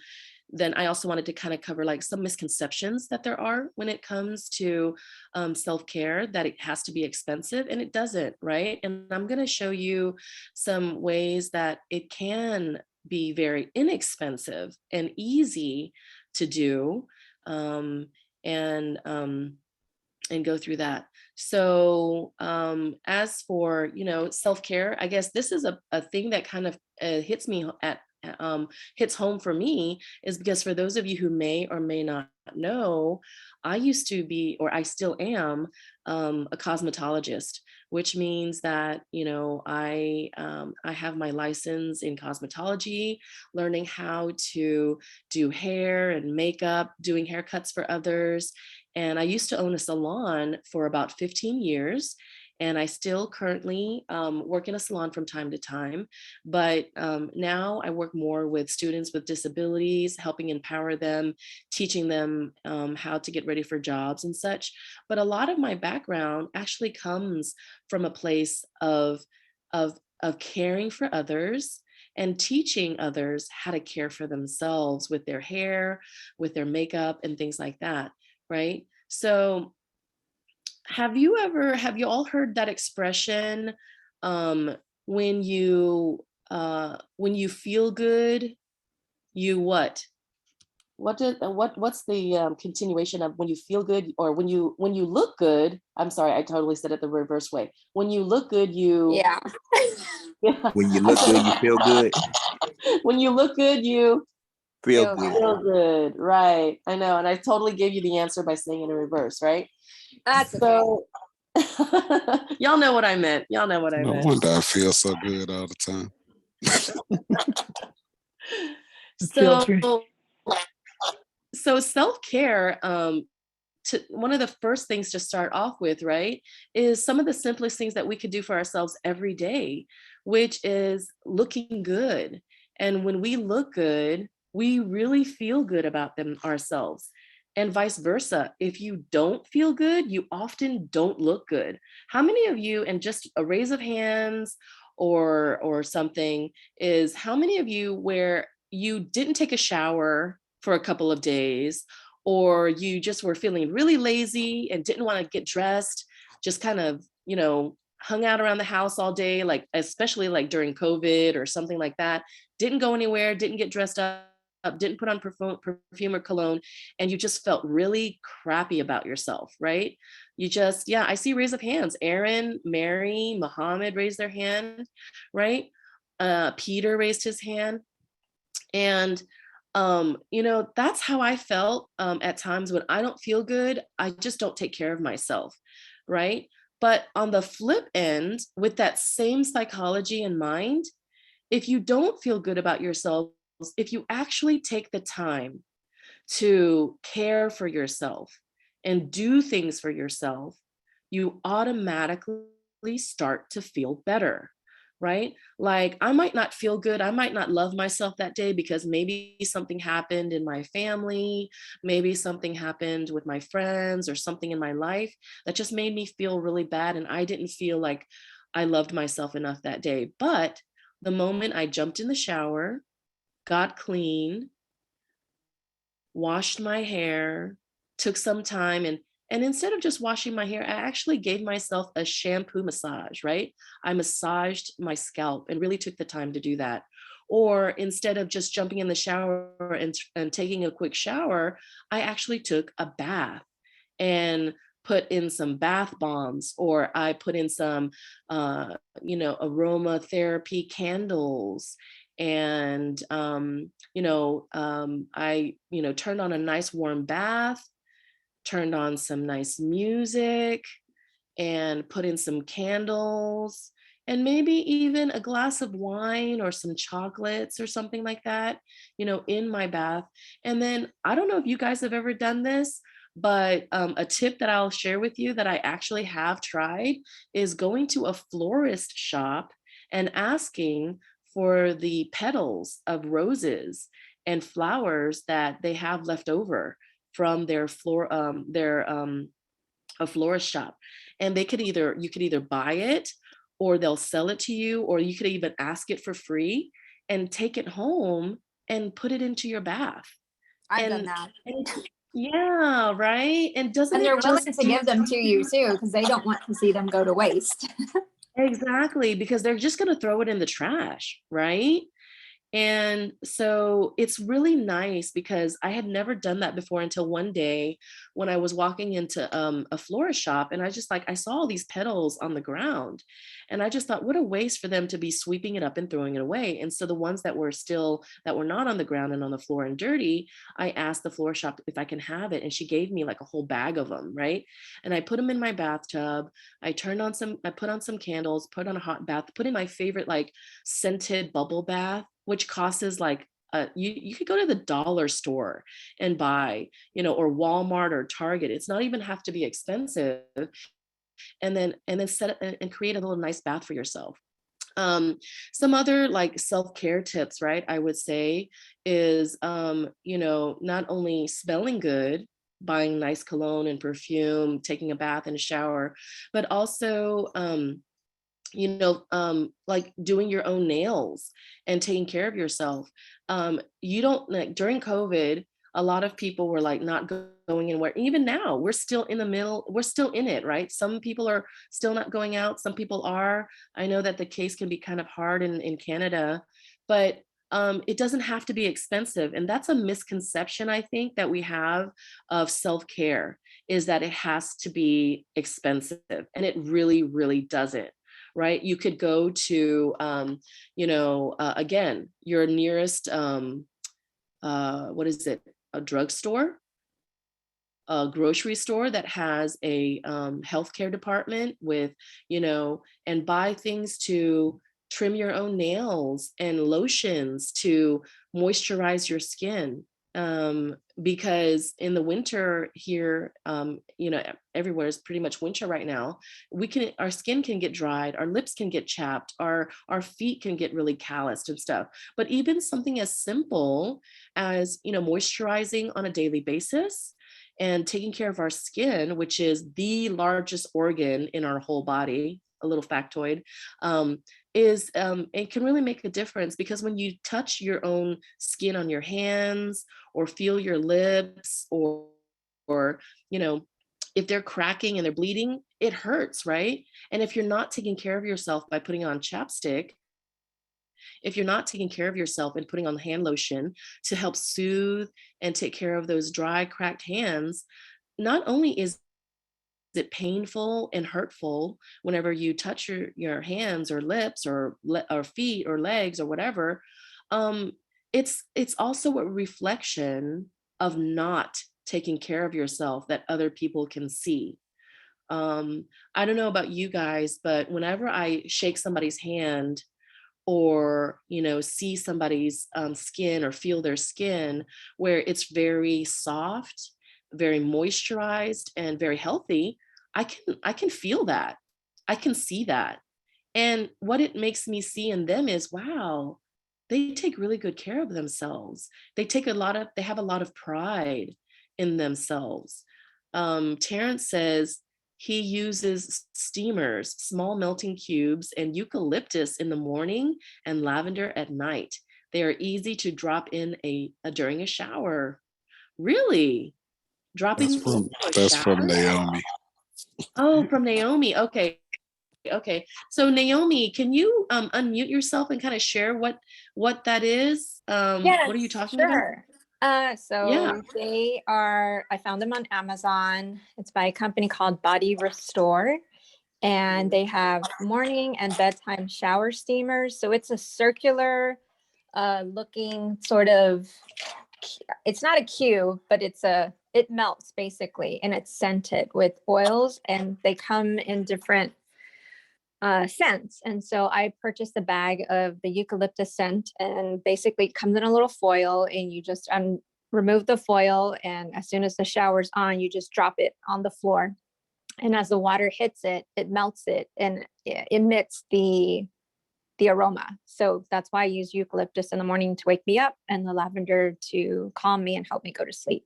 then I also wanted to kind of cover like some misconceptions that there are when it comes to self-care, that it has to be expensive, and it doesn't, right? And I'm going to show you some ways that it can be very inexpensive and easy to do, and go through that. So as for, self-care, I guess this is a thing that kind of hits me hits home for me, is because for those of you who may or may not know, I used to be, or I still am, a cosmetologist, which means that, I have my license in cosmetology, learning how to do hair and makeup, doing haircuts for others. And I used to own a salon for about 15 years. And I still currently work in a salon from time to time. But now I work more with students with disabilities, helping empower them, teaching them how to get ready for jobs and such. But a lot of my background actually comes from a place of caring for others and teaching others how to care for themselves with their hair, with their makeup, and things like that. Right? So have you all heard that expression, when you feel good, you what? What's the continuation of when you feel good, or when you look good? I'm sorry, I totally said it the reverse way. When you look good, you Yeah. yeah, When you look good, you feel good. when you look good, you Feel Feel good. feel good, right? I know, and I totally gave you the answer by saying it in reverse, right? That's okay. So y'all know what I meant. Y'all know what I No meant. wonder I feel so good all the time. So Chelsea. self-care, one of the first things to start off with, right, is some of the simplest things that we could do for ourselves every day, which is looking good. And when we look good, we really feel good about them ourselves. And vice versa. If you don't feel good, you often don't look good. How many of you, and just a raise of hands or something, is how many of you where you didn't take a shower for a couple of days, or you just were feeling really lazy and didn't want to get dressed, just kind of, hung out around the house all day, like especially like during COVID or something like that, didn't go anywhere, didn't get dressed up, didn't put on perfume or cologne, and you just felt really crappy about yourself, right? You just, yeah, I see raise of hands. Aaron, Mary, Muhammad raised their hand, right? Peter raised his hand. And that's how I felt at times when I don't feel good. I just don't take care of myself, right? But on the flip end, with that same psychology in mind, if you don't feel good about yourself, if you actually take the time to care for yourself and do things for yourself, you automatically start to feel better, right? Like I might not feel good. I might not love myself that day because maybe something happened in my family, maybe something happened with my friends or something in my life that just made me feel really bad. And I didn't feel like I loved myself enough that day. But the moment I jumped in the shower, got clean, washed my hair, took some time, and instead of just washing my hair, I actually gave myself a shampoo massage, right? I massaged my scalp and really took the time to do that. Or instead of just jumping in the shower and taking a quick shower, I actually took a bath and put in some bath bombs, or I put in some, aromatherapy candles. And, I, turned on a nice warm bath, turned on some nice music, and put in some candles, and maybe even a glass of wine or some chocolates or something like that, in my bath. And then I don't know if you guys have ever done this, but a tip that I'll share with you that I actually have tried is going to a florist shop and asking for the petals of roses and flowers that they have left over from their a florist shop. And you could either buy it, or they'll sell it to you, or you could even ask it for free and take it home and put it into your bath. I've done that. Yeah, right. And doesn't And they're it willing just to give them to you too, because they don't want to see them go to waste. exactly, because they're just going to throw it in the trash, right? And so it's really nice because I had never done that before until one day when I was walking into a florist shop, and I saw all these petals on the ground, and I just thought, what a waste for them to be sweeping it up and throwing it away. And so the ones that were not on the ground and on the floor and dirty, I asked the florist shop if I can have it, and she gave me like a whole bag of them, right? And I put them in my bathtub. I put on some candles, put on a hot bath, put in my favorite like scented bubble bath, which costs like you could go to the dollar store and buy, or Walmart or Target. It's not even have to be expensive. And then set it and create a little nice bath for yourself. Some other like self-care tips, right? I would say is, not only smelling good, buying nice cologne and perfume, taking a bath and a shower, but also, like doing your own nails and taking care of yourself. You don't like during COVID, a lot of people were like not going anywhere. Even now, we're still in the middle, we're still in it, right? Some people are still not going out, some people are. I know that the case can be kind of hard in Canada, but it doesn't have to be expensive. And that's a misconception, I think, that we have of self-care, is that it has to be expensive. And it really, really doesn't. Right? You could go to, again, your nearest, what is it? A drugstore, a grocery store that has a healthcare department with, and buy things to trim your own nails and lotions to moisturize your skin. Because in the winter here, everywhere is pretty much winter right now. Our skin can get dried, our lips can get chapped, our feet can get really calloused and stuff. But even something as simple as, moisturizing on a daily basis and taking care of our skin, which is the largest organ in our whole body, a little factoid, it can really make a difference, because when you touch your own skin on your hands or feel your lips or if they're cracking and they're bleeding, it hurts, right? And if you're not taking care of yourself by putting on chapstick, if you're not taking care of yourself and putting on hand lotion to help soothe and take care of those dry, cracked hands, not only is it painful and hurtful whenever you touch your hands or lips or feet or legs or whatever, it's also a reflection of not taking care of yourself that other people can see. I don't know about you guys, but whenever I shake somebody's hand or see somebody's skin or feel their skin where it's very soft, very moisturized and very healthy, I can feel that. I can see that. And what it makes me see in them is, wow, they take really good care of themselves. They have a lot of pride in themselves. Terrence says he uses steamers, small melting cubes, and eucalyptus in the morning and lavender at night. They are easy to drop in during a shower. Really? Dropping That's from Naomi. Oh, from Naomi. Okay. So Naomi, can you unmute yourself and kind of share what that is? Yes, What are you talking sure. about? Yeah. I found them on Amazon. It's by a company called Body Restore. And they have morning and bedtime shower steamers. So it's a circular looking sort of, it's not a cube, but it melts basically, and it's scented with oils, and they come in different scents. And so I purchased a bag of the eucalyptus scent, and basically it comes in a little foil, and you just remove the foil, and as soon as the shower's on, you just drop it on the floor. And as the water hits it, it melts it and it emits the aroma. So that's why I use eucalyptus in the morning to wake me up, and the lavender to calm me and help me go to sleep.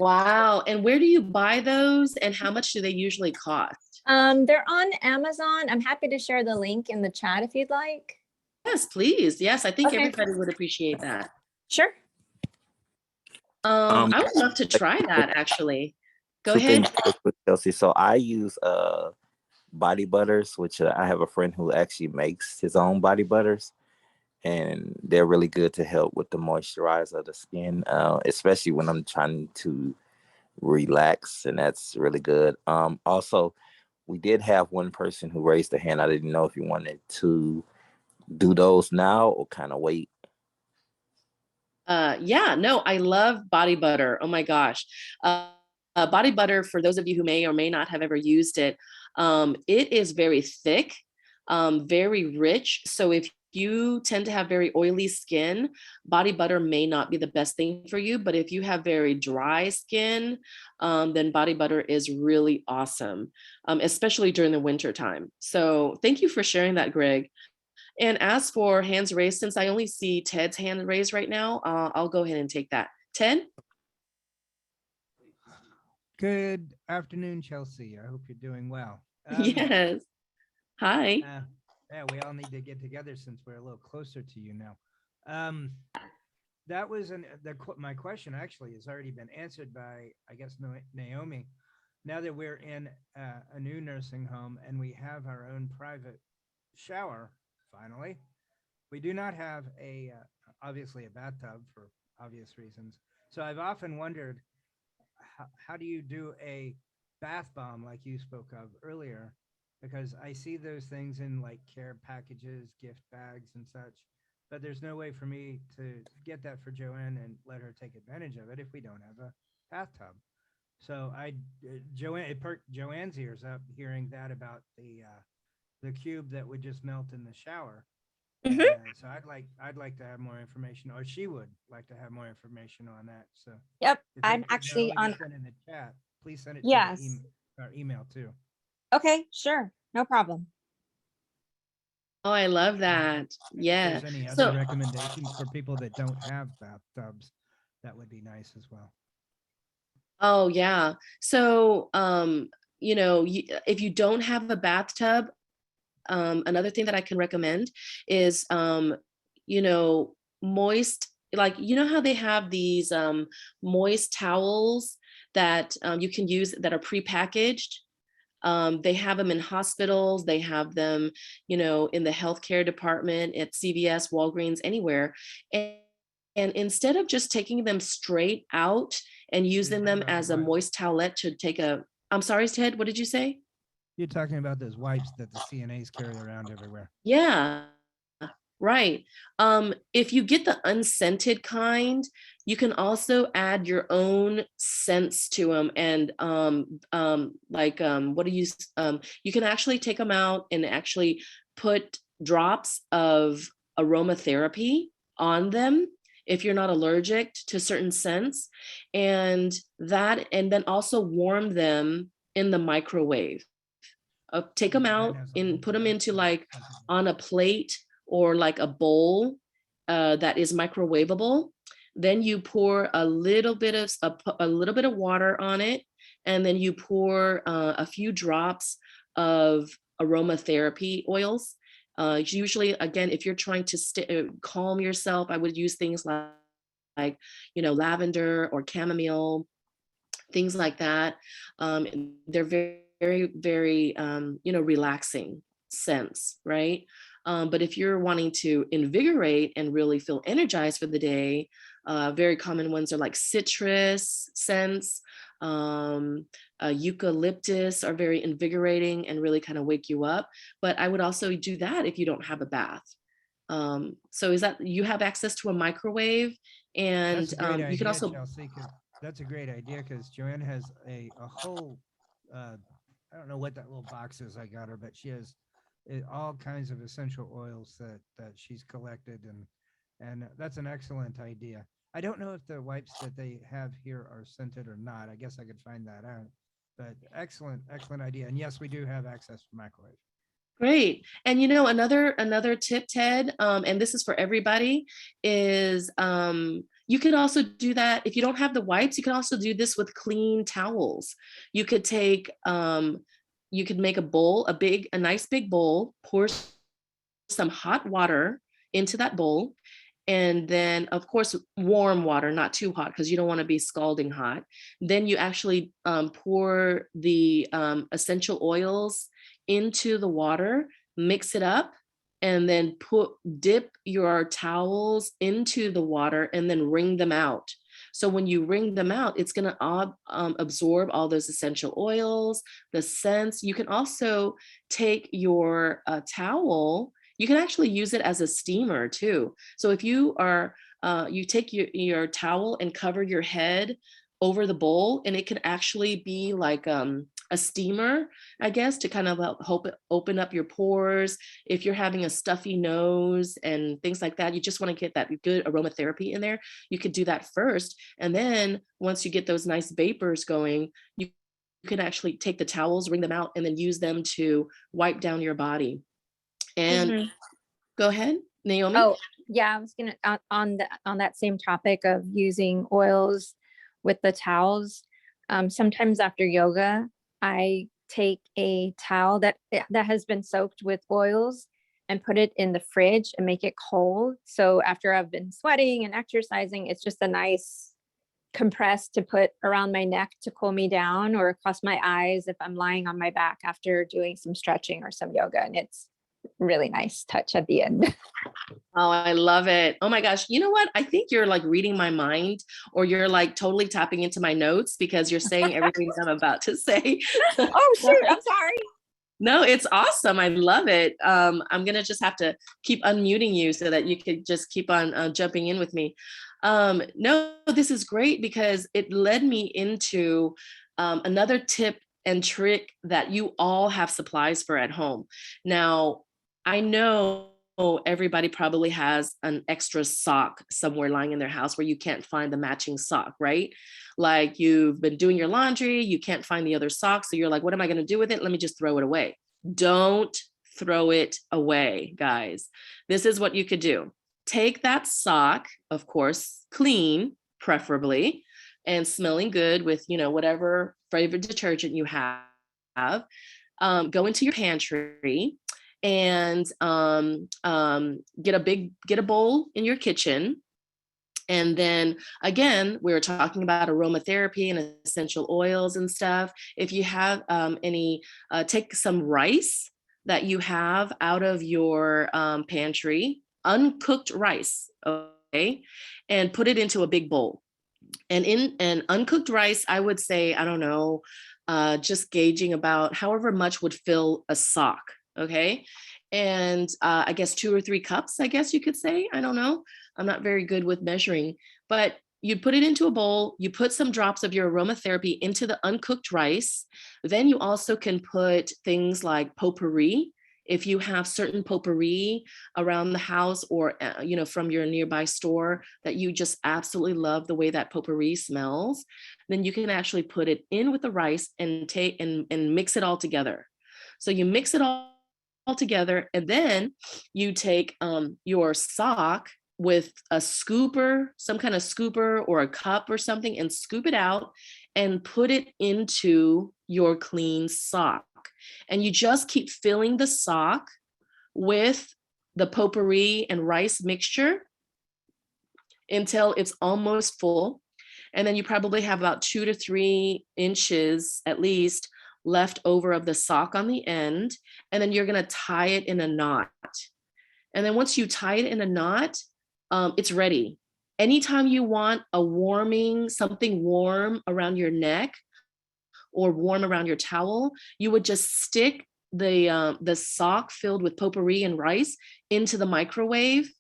Wow. And where do you buy those and how much do they usually cost? They're on Amazon. I'm happy to share the link in the chat if you'd like. Yes, please. Yes, I think Okay. everybody would appreciate that. Sure. I would love to try that actually. Go Two ahead. things with Chelsea. So I use body butters, which I have a friend who actually makes his own body butters, and they're really good to help with the moisturize of the skin, especially when I'm trying to relax, and that's really good. Also, we did have one person who raised a hand. I didn't know if you wanted to do those now or kind of wait. Yeah, no, I love body butter. Oh my gosh. Body butter, for those of you who may or may not have ever used it, it is very thick, very rich. So if you tend to have very oily skin, body butter may not be the best thing for you. But if you have very dry skin, then body butter is really awesome, especially during the winter time. So thank you for sharing that, Greg. And as for hands raised, since I only see Ted's hand raised right now, I'll go ahead and take that. Ted? Good afternoon, Chelsea. I hope you're doing well. Yes. Hi. Yeah, we all need to get together since we're a little closer to you now. That was my question actually has already been answered by, I guess, Naomi. Now that we're in a new nursing home and we have our own private shower, finally, we do not have obviously a bathtub for obvious reasons. So I've often wondered, how do you do a bath bomb like you spoke of earlier? Because I see those things in like care packages, gift bags and such, but there's no way for me to get that for Joanne and let her take advantage of it if we don't have a bathtub. So it perked Joanne's ears up hearing that about the cube that would just melt in the shower. So I'd like to have more information, or she would like to have more information on that. So yep, I'm actually on in the chat. Please send it yes to our email too. Okay, sure, no problem. Oh, I love that. Yeah. If there's any other recommendations for people that don't have bathtubs, that would be nice as well. Oh yeah. So if you don't have a bathtub, another thing that I can recommend is moist, like how they have these moist towels that you can use that are prepackaged. They have them in hospitals, they have them, in the healthcare department, at CVS, Walgreens, anywhere. And instead of just taking them straight out and using them as a moist towelette to take I'm sorry, Ted, what did you say? You're talking about those wipes that the CNAs carry around everywhere. Yeah, right. If you get the unscented kind, you can also add your own scents to them. And you can actually take them out and actually put drops of aromatherapy on them if you're not allergic to certain scents, and then also warm them in the microwave. Take them out and put them into like on a plate or like a bowl that is microwavable. Then you pour a little bit of water on it, and then you pour a few drops of aromatherapy oils. Usually, again, if you're trying to calm yourself, I would use things like lavender or chamomile, things like that. They're very, very, relaxing scents, right? But if you're wanting to invigorate and really feel energized for the day, very common ones are like citrus scents, eucalyptus are very invigorating and really kind of wake you up. But I would also do that if you don't have a bath. So is that you have access to a microwave, and you can also. Chelsea, that's a great idea because Joanne has a whole. I don't know what that little box is I got her, but she has all kinds of essential oils that she's collected, and that's an excellent idea. I don't know if the wipes that they have here are scented or not. I guess I could find that out. But excellent idea. And yes, we do have access to microwave. Great. And another tip, Ted, and this is for everybody, is You could also do that if you don't have the wipes. You can also do this with clean towels. You could take, you could make a bowl, a nice big bowl, pour some hot water into that bowl. And then of course, warm water, not too hot, because you don't want to be scalding hot. Then you actually pour the essential oils into the water, mix it up, and then dip your towels into the water and then wring them out. So when you wring them out, it's going to absorb all those essential oils, the scents. You can also take your towel, you can actually use it as a steamer too. So if you are, you take your towel and cover your head over the bowl, and it can actually be like a steamer, I guess, to kind of help open up your pores. If you're having a stuffy nose and things like that, you just want to get that good aromatherapy in there, you could do that first. And then once you get those nice vapors going, you can actually take the towels, wring them out, and then use them to wipe down your body. And go ahead, Naomi. Oh, yeah, I was gonna on that same topic of using oils with the towels. Sometimes after yoga, I take a towel that has been soaked with oils and put it in the fridge and make it cold. So after I've been sweating and exercising, it's just a nice compress to put around my neck to cool me down, or across my eyes if I'm lying on my back after doing some stretching or some yoga. And it's really nice touch at the end. Oh, I love it. Oh my gosh. You know what? I think you're like reading my mind, or you're like totally tapping into my notes, because you're saying everything I'm about to say. Oh, shoot. I'm sorry. No, it's awesome. I love it. I'm going to just have to keep unmuting you so that you could just keep on jumping in with me. No, this is great, because it led me into another tip and trick that you all have supplies for at home. Now, I know everybody probably has an extra sock somewhere lying in their house where you can't find the matching sock, right? Like you've been doing your laundry, you can't find the other sock. So you're like, what am I going to do with it? Let me just throw it away. Don't throw it away, guys. This is what you could do. Take that sock, of course, clean, preferably, and smelling good with, whatever favorite detergent you have. Go into your pantry and get a bowl in your kitchen. And then again, we were talking about aromatherapy and essential oils and stuff. If you have take some rice that you have out of your pantry, uncooked rice, okay, and put it into a big bowl. And in an uncooked rice, I would say, I don't know, just gauging about however much would fill a sock. Okay. And I guess 2 or 3 cups, I guess you could say. I don't know. I'm not very good with measuring, but you put it into a bowl, you put some drops of your aromatherapy into the uncooked rice. Then you also can put things like potpourri. If you have certain potpourri around the house, or, from your nearby store that you just absolutely love the way that potpourri smells, then you can actually put it in with the rice and take and mix it all together. So you mix it all together, and then you take your sock with a scooper, some kind of scooper or a cup or something, and scoop it out and put it into your clean sock. And you just keep filling the sock with the potpourri and rice mixture until it's almost full. And then you probably have about 2 to 3 inches at least left over of the sock on the end. And then you're going to tie it in a knot. And then once you tie it in a knot, it's ready. Anytime you want something warm around your neck or warm around your towel, you would just stick the sock filled with potpourri and rice into the microwave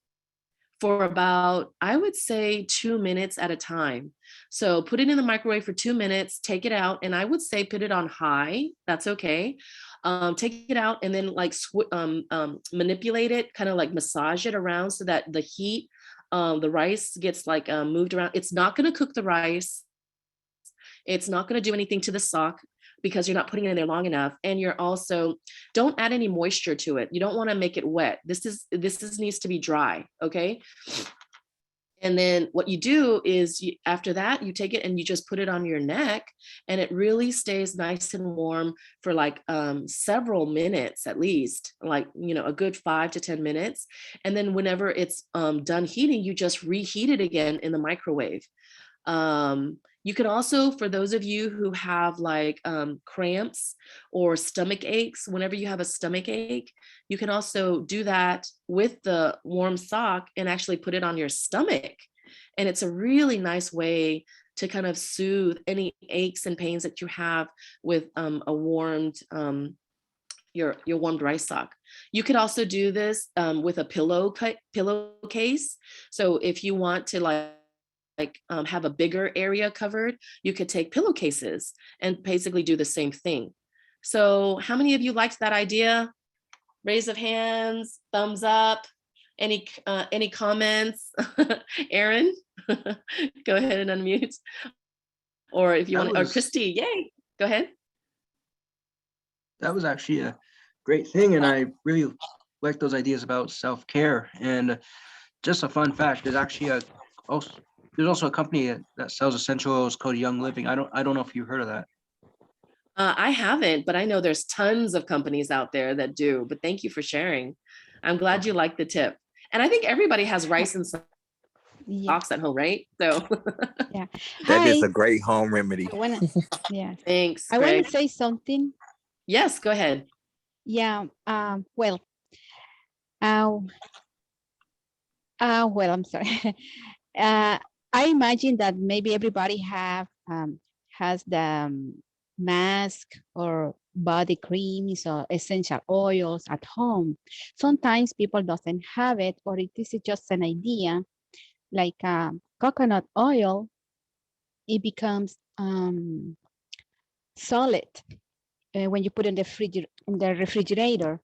for about, I would say, 2 minutes at a time. So put it in the microwave for 2 minutes, take it out, and I would say put it on high. That's okay. Take it out and then manipulate it, kind of like massage it around so that the heat, the rice gets moved around. It's not going to cook the rice. It's not going to do anything to the sock because you're not putting it in there long enough. And you're also, don't add any moisture to it. You don't want to make it wet. This needs to be dry. Okay. And then what you do is after that, you take it and you just put it on your neck, and it really stays nice and warm for like several minutes, at least, like, you know, a good 5 to 10 minutes. And then whenever it's done heating, you just reheat it again in the microwave. You can also, for those of you who have like cramps or stomach aches, whenever you have a stomach ache, you can also do that with the warm sock and actually put it on your stomach. And it's a really nice way to kind of soothe any aches and pains that you have with a warmed, your warmed rice sock. You could also do this with a pillowcase. So if you want to have a bigger area covered, you could take pillowcases and basically do the same thing. So how many of you liked that idea? Raise of hands, thumbs up. Any comments? Aaron, go ahead and unmute. Or if you want, or Christy, yay, go ahead. That was actually a great thing, and I really like those ideas about self-care. And just a fun fact, there's actually there's also a company that sells essential oils called Young Living. I don't know if you heard of that. I haven't, but I know there's tons of companies out there that do. But thank you for sharing. I'm glad you liked the tip. And I think everybody has rice and socks at home, right? So yeah, that is a great home remedy. Yeah, thanks. I want to say something. Yes, go ahead. Yeah. Well, I'm sorry. I imagine that maybe everybody has the mask or body creams or essential oils at home. Sometimes people doesn't have it, or it is just an idea. Like coconut oil, it becomes solid when you put it in the refrigerator.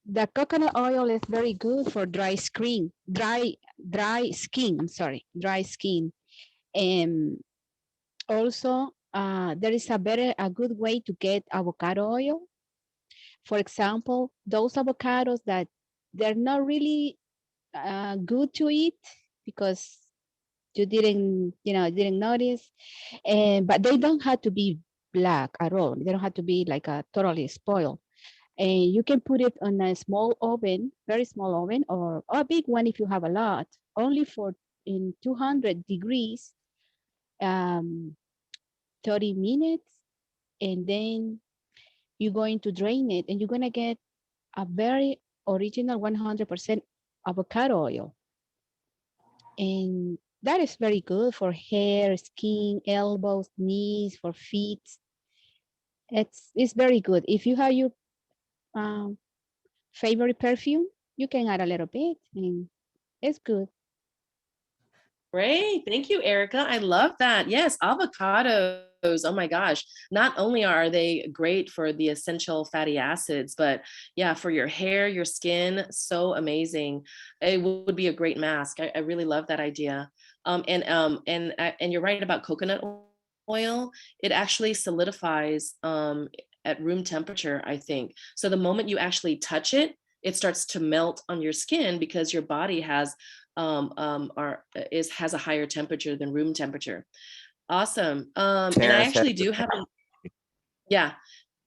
The coconut oil is very good for dry skin. And also, there is a good way to get avocado oil. For example, those avocados that they're not really good to eat because you didn't notice, but they don't have to be black at all. They don't have to be like a totally spoiled. And you can put it on a small oven, very small oven, or a big one if you have a lot, only in 200 degrees, 30 minutes. And then you're going to drain it, and you're going to get a very original 100% avocado oil. And that is very good for hair, skin, elbows, knees, for feet. It's very good. If you have your favorite perfume, you can add a little bit, and it's good. Great. Thank you, Erica. I love that. Yes, avocados. Oh my gosh. Not only are they great for the essential fatty acids, but yeah, for your hair, your skin, so amazing. It would be a great mask. I really love that idea. And you're right about coconut oil. It actually solidifies at room temperature, I think. So the moment you actually touch it, it starts to melt on your skin because your body has a higher temperature than room temperature. Awesome. And I actually do have yeah.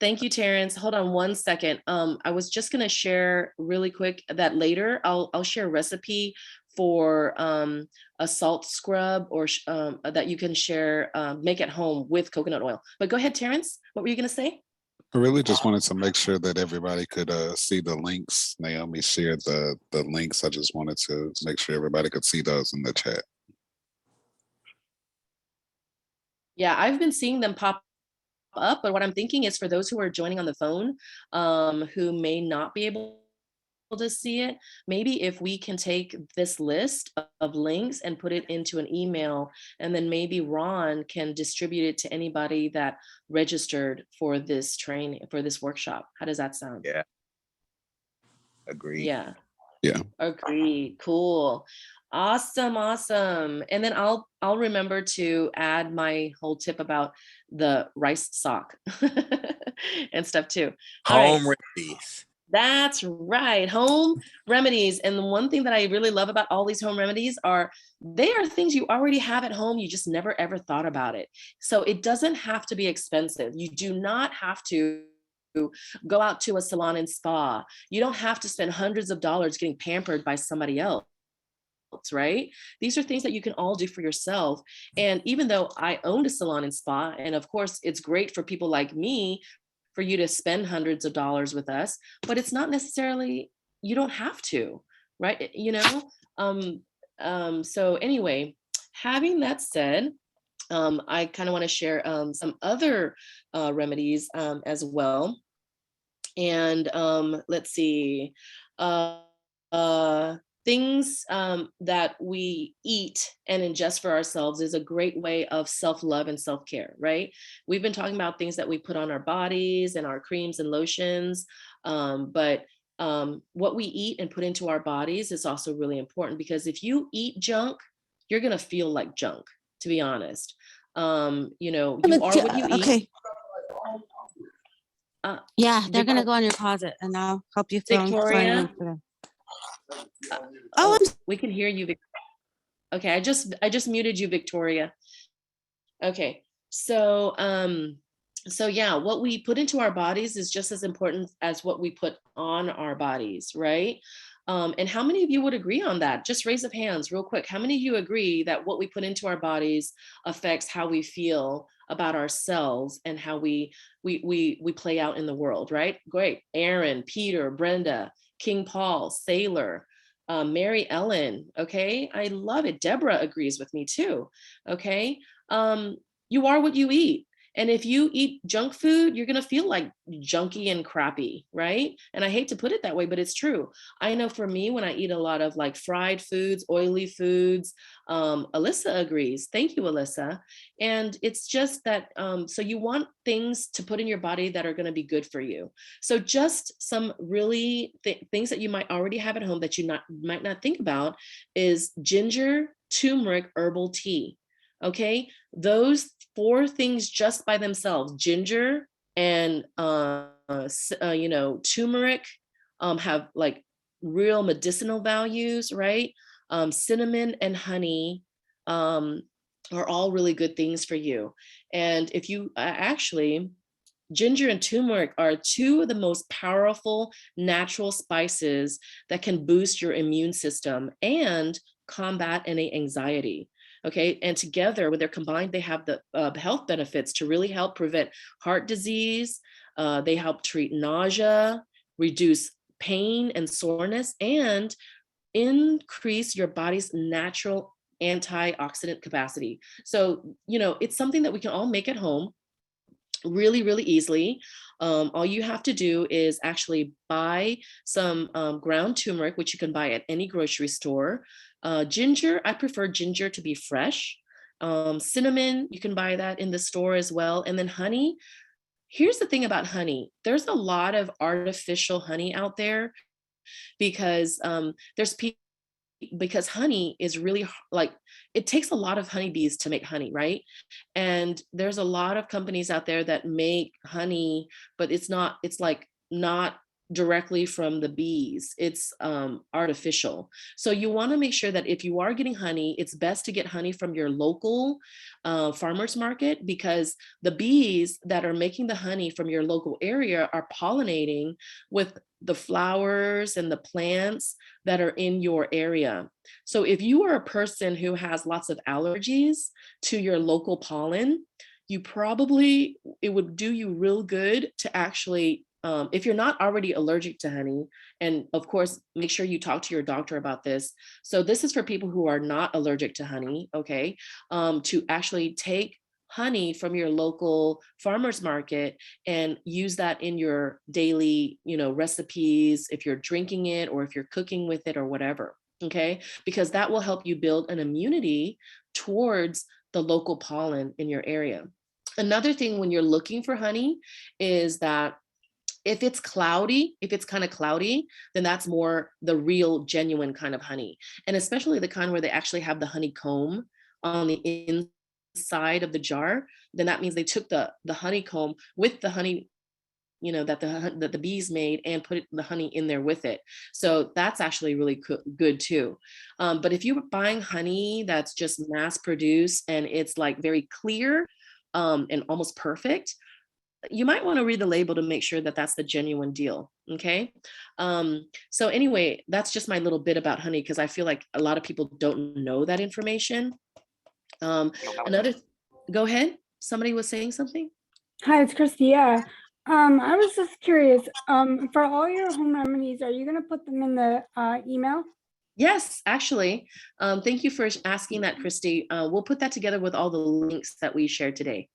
Thank you, Terrence. Hold on one second. I was just gonna share really quick that later I'll share a recipe for a salt scrub or that you can share, make at home with coconut oil. But go ahead, Terrence. What were you gonna say? I really just wanted to make sure that everybody could see the links. Naomi shared the links. I just wanted to make sure everybody could see those in the chat. Yeah, I've been seeing them pop up, but what I'm thinking is for those who are joining on the phone, who may not be able to see it, maybe if we can take this list of links and put it into an email, and then maybe Ron can distribute it to anybody that registered for this training, for this workshop. How does that sound? Yeah. Agreed. Yeah. Yeah. Agreed. Cool. Awesome. And then I'll remember to add my whole tip about the rice sock and stuff too. Home remedies. That's right. Home remedies. And the one thing that I really love about all these home remedies are they are things you already have at home. You just never ever thought about it. So it doesn't have to be expensive. You do not have to go out to a salon and spa. You don't have to spend hundreds of dollars getting pampered by somebody else. Right? These are things that you can all do for yourself. And even though I owned a salon and spa, and of course it's great for people like me for you to spend hundreds of dollars with us, but it's not necessarily, you don't have to, right? You know? So anyway, having that said, I kind of want to share some other remedies as well. And let's see, uh, things that we eat and ingest for ourselves is a great way of self-love and self-care, right? We've been talking about things that we put on our bodies and our creams and lotions, but what we eat and put into our bodies is also really important, because if you eat junk, you're gonna feel like junk, to be honest. You know, you are what you eat. Okay. Yeah, they're gonna Vic- go in your closet, and I'll help you find Victoria, room for them. oh, we can hear you. Okay, I just muted you, Victoria. Okay, so so yeah, what we put into our bodies is just as important as what we put on our bodies, right? And how many of you would agree on that? Just raise of hands real quick. How many of you agree that what we put into our bodies affects how we feel about ourselves and how we play out in the world, right? Great. Aaron, Peter, Brenda, King Paul, Sailor, Mary Ellen. Okay, I love it. Deborah agrees with me too. Okay, you are what you eat. And if you eat junk food, you're going to feel like junky and crappy, right? And I hate to put it that way, but it's true. I know for me, when I eat a lot of like fried foods, oily foods, Alyssa agrees. Thank you, Alyssa. And it's just that, so you want things to put in your body that are going to be good for you. So just some really things that you might already have at home that you might not think about is ginger, turmeric, herbal tea. Okay, those 4 things just by themselves, ginger and you know, turmeric, have like real medicinal values, right? Cinnamon and honey are all really good things for you. And if you actually, ginger and turmeric are 2 of the most powerful natural spices that can boost your immune system and combat any anxiety. Okay, and together when they're combined, they have the health benefits to really help prevent heart disease. They help treat nausea, reduce pain and soreness, and increase your body's natural antioxidant capacity. So, you know, it's something that we can all make at home really, really easily. All you have to do is actually buy some ground turmeric, which you can buy at any grocery store. Ginger, I prefer ginger to be fresh. Cinnamon, you can buy that in the store as well. And then honey. Here's the thing about honey. There's a lot of artificial honey out there because there's people, because honey is really like, it takes a lot of honeybees to make honey, right? And there's a lot of companies out there that make honey, but it's like not directly from the bees, it's artificial. So you want to make sure that if you are getting honey, it's best to get honey from your local farmers market, because the bees that are making the honey from your local area are pollinating with the flowers and the plants that are in your area. So if you are a person who has lots of allergies to your local pollen, you probably, it would do you real good to actually, if you're not already allergic to honey, and of course, make sure you talk to your doctor about this. So this is for people who are not allergic to honey, okay? To actually take honey from your local farmers market and use that in your daily, you know, recipes, if you're drinking it or if you're cooking with it or whatever, okay? Because that will help you build an immunity towards the local pollen in your area. Another thing when you're looking for honey is that if it's cloudy, if it's kind of cloudy, then that's more the real genuine kind of honey. And especially the kind where they actually have the honeycomb on the inside of the jar, then that means they took the honeycomb with the honey that the bees made, and put the honey in there with it. So that's actually really good too. But if you're buying honey that's just mass produced and it's like very clear and almost perfect, you might want to read the label to make sure that that's the genuine deal. Okay. So anyway, that's just my little bit about honey, because I feel like a lot of people don't know that information. Go ahead. Somebody was saying something. Hi, it's Christy. Yeah. I was just curious, for all your home remedies, are you going to put them in the email? Yes, actually. Thank you for asking that, Christy. We'll put that together with all the links that we shared today.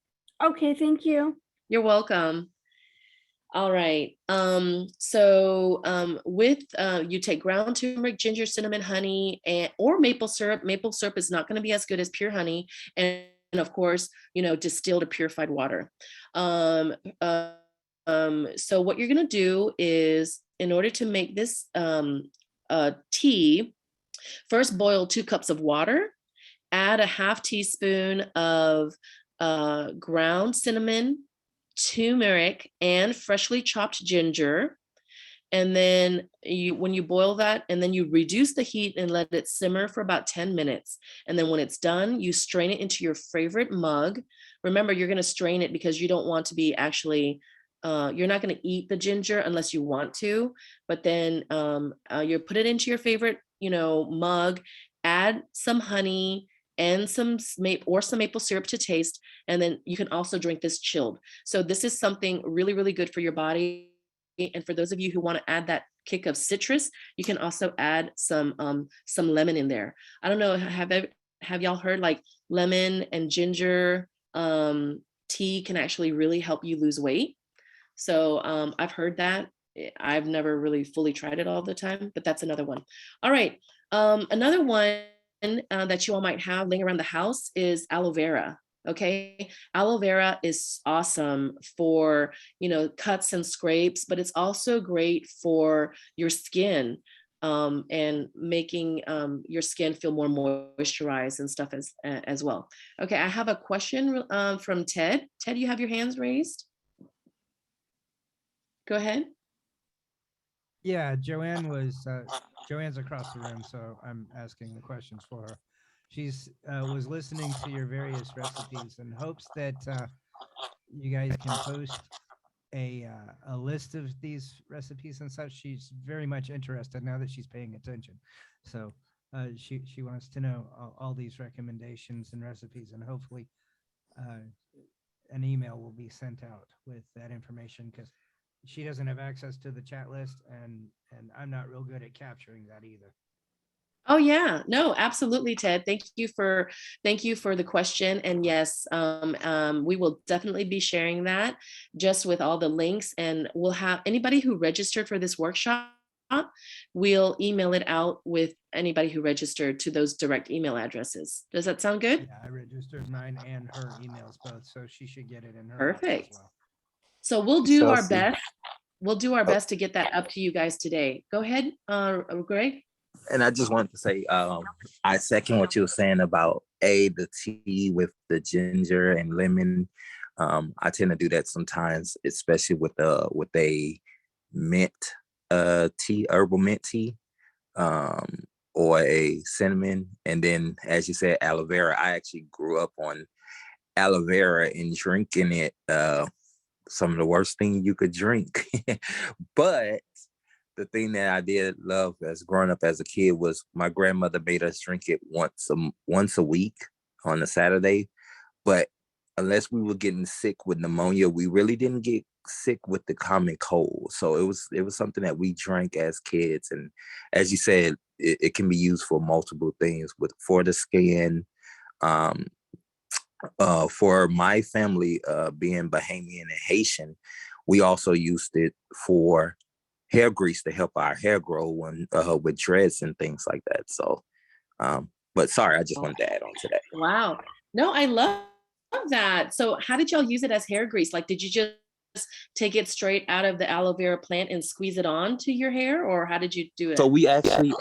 Okay, thank you. You're welcome. All right. So with you take ground turmeric, ginger, cinnamon, honey, or maple syrup. Maple syrup is not going to be as good as pure honey, and of course, distilled or purified water. So what you're going to do is, in order to make this tea, first boil 2 cups of water, add a ½ teaspoon of ground cinnamon, turmeric, and freshly chopped ginger. And then when you boil that, and then you reduce the heat and let it simmer for about 10 minutes. And then when it's done, you strain it into your favorite mug. Remember, you're going to strain it because you don't want to be actually, you're not going to eat the ginger unless you want to, but then you put it into your favorite, mug, add some honey and some maple syrup to taste. And then you can also drink this chilled. So this is something really, really good for your body. And for those of you who want to add that kick of citrus, you can also add some lemon in there. I don't know, have y'all heard like lemon and ginger tea can actually really help you lose weight? So I've heard that. I've never really fully tried it all the time, but that's another one. All right. Another one that you all might have laying around the house is aloe vera. Okay. Aloe vera is awesome for, cuts and scrapes, but it's also great for your skin and making your skin feel more moisturized and stuff as well. Okay. I have a question from Ted. Ted, you have your hands raised. Go ahead. Yeah, Joanne's across the room, so I'm asking the questions for her. She's was listening to your various recipes and hopes that you guys can post a list of these recipes and such. She's very much interested now that she's paying attention. So she wants to know all these recommendations and recipes, and hopefully an email will be sent out with that information, because she doesn't have access to the chat list, and I'm not real good at capturing that either. Oh yeah, no, absolutely, Ted. Thank you for the question. And yes, we will definitely be sharing that just with all the links, and we'll have anybody who registered for this workshop, we'll email it out with anybody who registered to those direct email addresses. Does that sound good? Yeah, I registered mine and her emails both, so she should get it in her. Perfect. As well. So we'll do our Chelsea. best. We'll do our best to get that up to you guys today. Go ahead, Greg. And I just wanted to say, I second what you were saying about the tea with the ginger and lemon. I tend to do that sometimes, especially with a mint tea, herbal mint tea, or a cinnamon. And then, as you said, aloe vera. I actually grew up on aloe vera and drinking it. Some of the worst thing you could drink, but the thing that I did love as growing up as a kid was my grandmother made us drink it once a week on a Saturday. But unless we were getting sick with pneumonia, we really didn't get sick with the common cold. So it was something that we drank as kids. And as you said, it can be used for multiple things for the skin. For my family, being Bahamian and Haitian, we also used it for hair grease to help our hair grow with dreads and things like that. So, but sorry, I just wanted to add on to that. Wow. No, I love that. So how did y'all use it as hair grease? Like, did you just take it straight out of the aloe vera plant and squeeze it on to your hair, or how did you do it? So we actually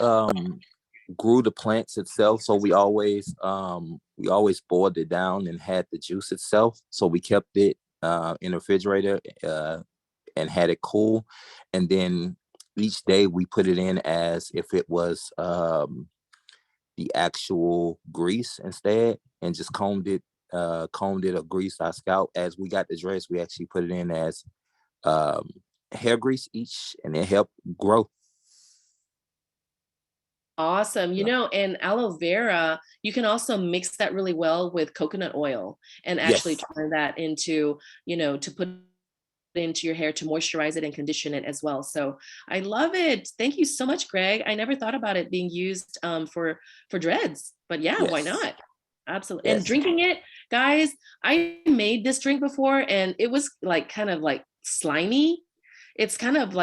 grew the plants itself. So we always boiled it down and had the juice itself. So we kept it in the refrigerator and had it cool. And then each day we put it in as if it was the actual grease instead, and just combed it or greased our scalp. As we got the dress, we actually put it in as hair grease each, and it helped grow. Awesome. You know, and aloe vera, you can also mix that really well with coconut oil and actually Yes. turn that into, you know, to put into your hair to moisturize it and condition it as well. So I love it. Thank you so much, Greg. I never thought about it being used for dreads, but yeah, why Yes. not? Absolutely. And Yes. drinking it, guys, I made this drink before and it was like kind of like slimy. It's kind of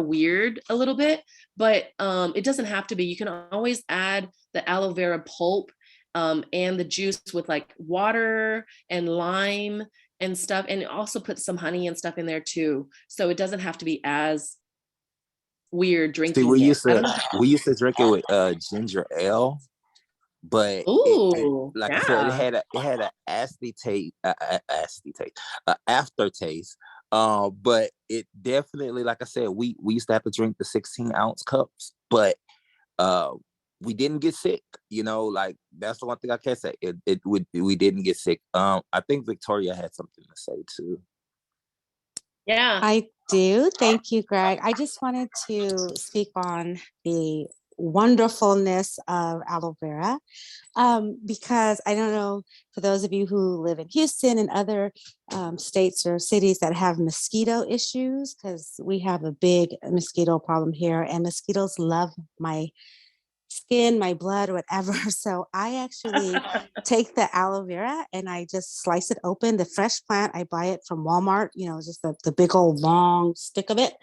weird a little bit, but it doesn't have to be. You can always add the aloe vera pulp and the juice with like water and lime and stuff, and also put some honey and stuff in there too. So it doesn't have to be as weird See, drinking it. we used to drink it with ginger ale, but Ooh, like I said, yeah. it had an aftertaste. But it definitely, like I said, we used to have to drink the 16-ounce cups, but we didn't get sick. You know, like that's the one thing I can say. We didn't get sick. I think Victoria had something to say too. Yeah, I do. Thank you, Greg. I just wanted to speak on the wonderfulness of aloe vera because I don't know, for those of you who live in Houston and other states or cities that have mosquito issues, because we have a big mosquito problem here, and mosquitoes love my skin, my blood, whatever. So I actually take the aloe vera and I just slice it open. The fresh plant, I buy it from Walmart, you know, just the big old long stick of it.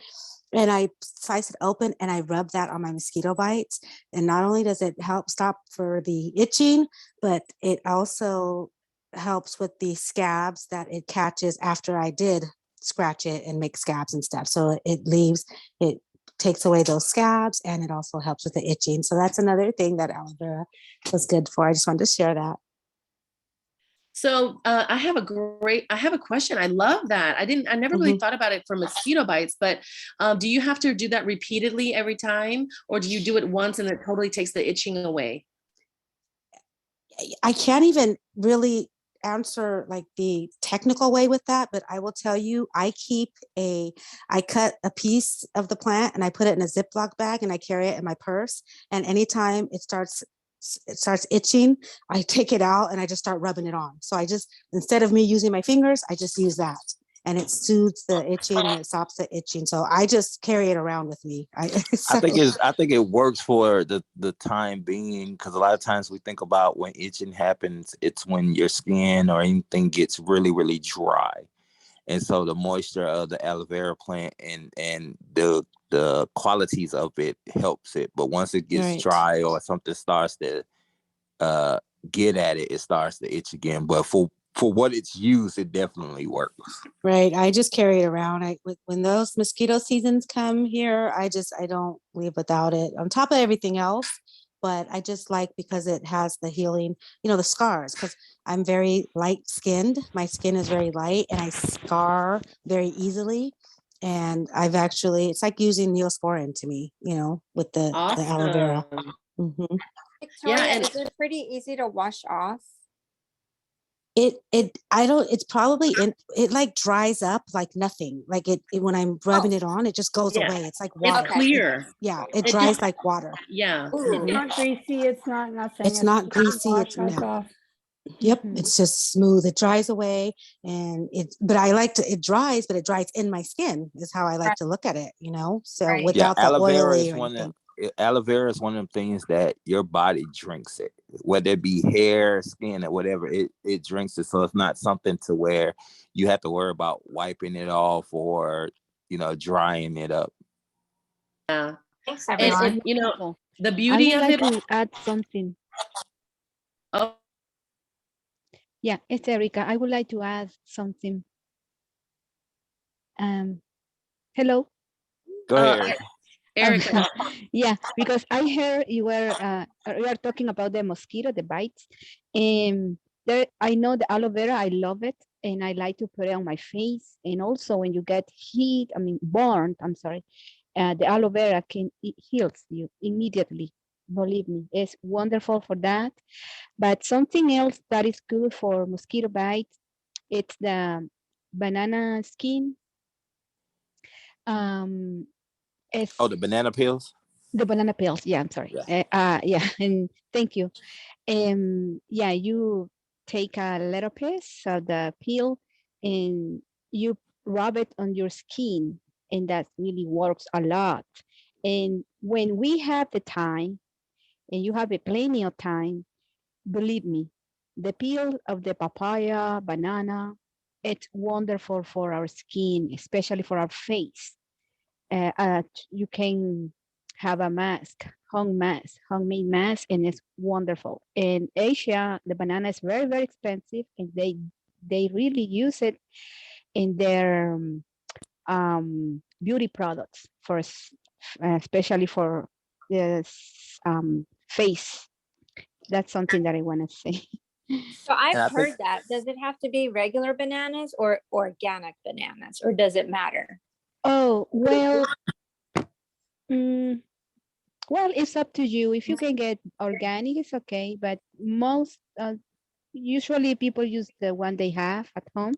And I slice it open and I rub that on my mosquito bites. And not only does it help stop for the itching, but it also helps with the scabs that it catches after I did scratch it and make scabs and stuff. So it takes away those scabs, and it also helps with the itching. So that's another thing that aloe vera was good for. I just wanted to share that. So I have a question. I love that. I never really thought about it for mosquito bites, but do you have to do that repeatedly every time, or do you do it once and it totally takes the itching away? I can't even really answer like the technical way with that, but I will tell you, I cut a piece of the plant and I put it in a Ziploc bag and I carry it in my purse. And anytime it starts itching, I take it out and I just start rubbing it on. So instead of me using my fingers, I just use that, and it soothes the itching and it stops the itching. So I just carry it around with me. I think it works for the time being, because a lot of times we think about when itching happens, it's when your skin or anything gets really, really dry. And so the moisture of the aloe vera plant and the qualities of it helps it. But once it gets dry or something starts to get at it, it starts to itch again. But for what it's used, it definitely works. Right. I just carry it around. When those mosquito seasons come here, I don't leave without it on top of everything else. But I just like, because it has the healing, the scars, because I'm very light skinned. My skin is very light and I scar very easily. And it's like using Neosporin to me, with the aloe vera. Mm-hmm. Victoria, is it pretty easy to wash off? It's probably it like dries up like nothing. Like it when I'm rubbing it on, it just goes away. It's like water. It's clear. It dries like water. Yeah. It's not greasy. It's not nothing. It's not greasy. It's off. Yep. It's just smooth. It dries away, and it dries, but it dries in my skin is how I like to look at it, So without the oily or anything. Aloe vera is one of them things that your body drinks it, whether it be hair, skin, or whatever. It drinks it, so it's not something to where you have to worry about wiping it off or drying it up. Yeah, thanks everyone. And the beauty of it. I would like to add something. Oh, yeah, it's Erica. I would like to add something. Hello. Go ahead. Erica. Yeah, because I heard you were talking about the mosquito, the bites. I know the aloe vera, I love it. and I like to put it on my face. And also when you get burned, I'm sorry, the aloe vera it heals you immediately. Believe me, it's wonderful for that. But something else that is good for mosquito bites, it's the banana skin. It's the banana peels. the banana peels. Yeah, I'm sorry. Yeah, and thank you. Yeah, you take a little piece of the peel and you rub it on your skin, and that really works a lot. And when we have the time, and you have plenty of time, believe me, the peel of the papaya, banana, it's wonderful for our skin, especially for our face. You can have a homemade mask, and it's wonderful. In Asia, the banana is very, very expensive, and they really use it in their beauty products especially for the face. That's something that I want to say. So I've And I think heard that. Does it have to be regular bananas or organic bananas, or does it matter? Oh, mm, well, it's up to you. If you can get organic, it's okay. But usually people use the one they have at home.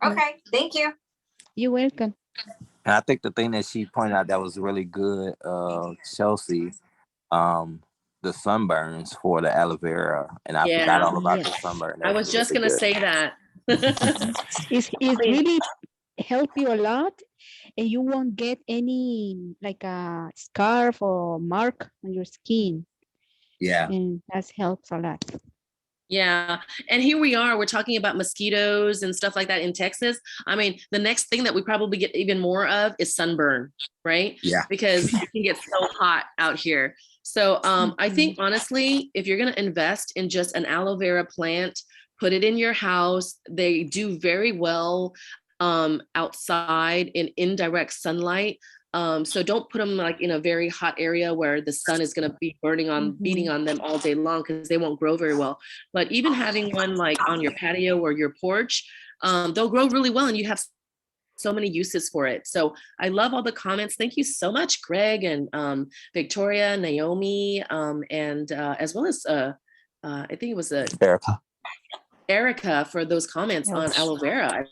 Okay, thank you. You're welcome. And I think the thing that she pointed out that was really good, Chelsea, the sunburns for the aloe vera, and I forgot all about the sunburn. I was just gonna say that. It's really help you a lot, and you won't get any like a scarf or mark on your skin. Yeah. And that helps a lot. Yeah. And here we are, we're talking about mosquitoes and stuff like that in Texas. I mean, the next thing that we probably get even more of is sunburn, right? Yeah. Because it can get so hot out here. So I think honestly, if you're going to invest in just an aloe vera plant, put it in your house. They do very well outside in indirect sunlight. So don't put them like in a very hot area where the sun is going to be beating on them all day long, because they won't grow very well. But even having one like on your patio or your porch, they'll grow really well, and you have so many uses for it. So I love all the comments. Thank you so much, Greg and Victoria, Naomi, and as well as I think it was Erica for those comments on aloe vera.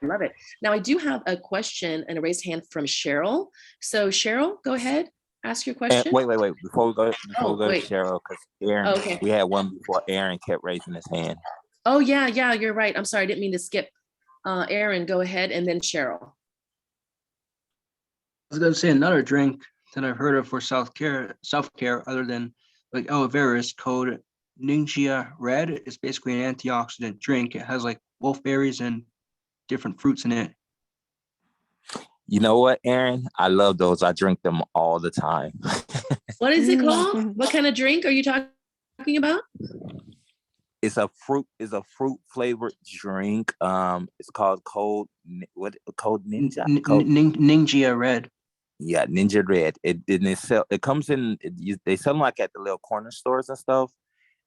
I love it. Now I do have a question and a raised hand from Cheryl. So Cheryl, go ahead, ask your question. Wait. Before we go to wait. Cheryl, because Aaron, Okay. we had one before Aaron kept raising his hand. Oh yeah, you're right. I'm sorry, I didn't mean to skip. Aaron, go ahead, and then Cheryl. I was going to say another drink that I've heard of for self-care other than like aloe vera is called Ningxia Red. It's basically an antioxidant drink. It has like wolfberries and different fruits in it. You know what, Aaron? I love those. I drink them all the time. What is it called? What kind of drink are you talking about? It's a fruit flavored drink. It's called Cold Ninja? Ningxia Red. Yeah, Ninja Red. It comes in. They sell them like at the little corner stores and stuff.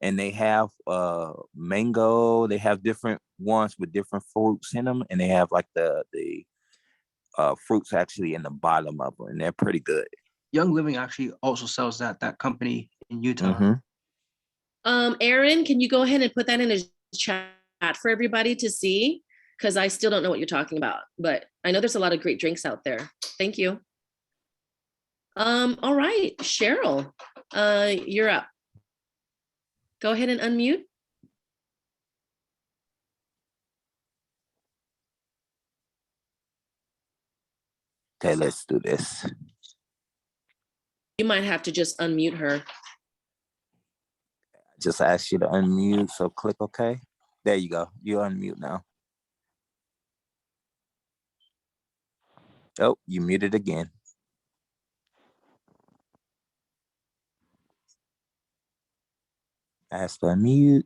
And they have mango. They have different ones with different fruits in them, and they have like the fruits actually in the bottom of them, and they're pretty good. Young Living actually also sells that company in Utah. Mm-hmm. Aaron, can you go ahead and put that in a chat for everybody to see? Because I still don't know what you're talking about, but I know there's a lot of great drinks out there. Thank you. All right, Cheryl, you're up. Go ahead and unmute. Okay, let's do this. You might have to just unmute her. Just ask you to unmute, so click OK. There you go. You unmute now. Oh, you muted again. Ask to unmute.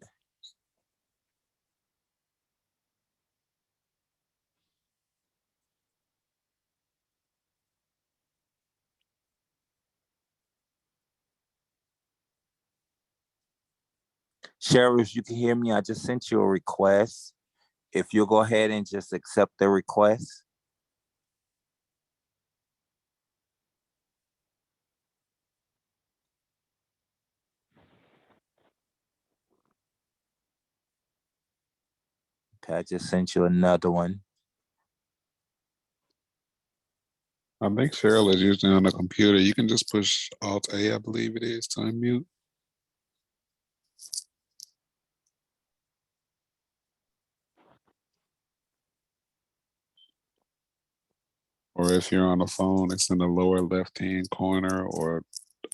Cheryl, if you can hear me, I just sent you a request. if you go ahead and just accept the request. Okay, I just sent you another one. I think Cheryl is usually on the computer. You can just push Alt A, I believe it is, to unmute. Or if you're on the phone, it's in the lower left-hand corner or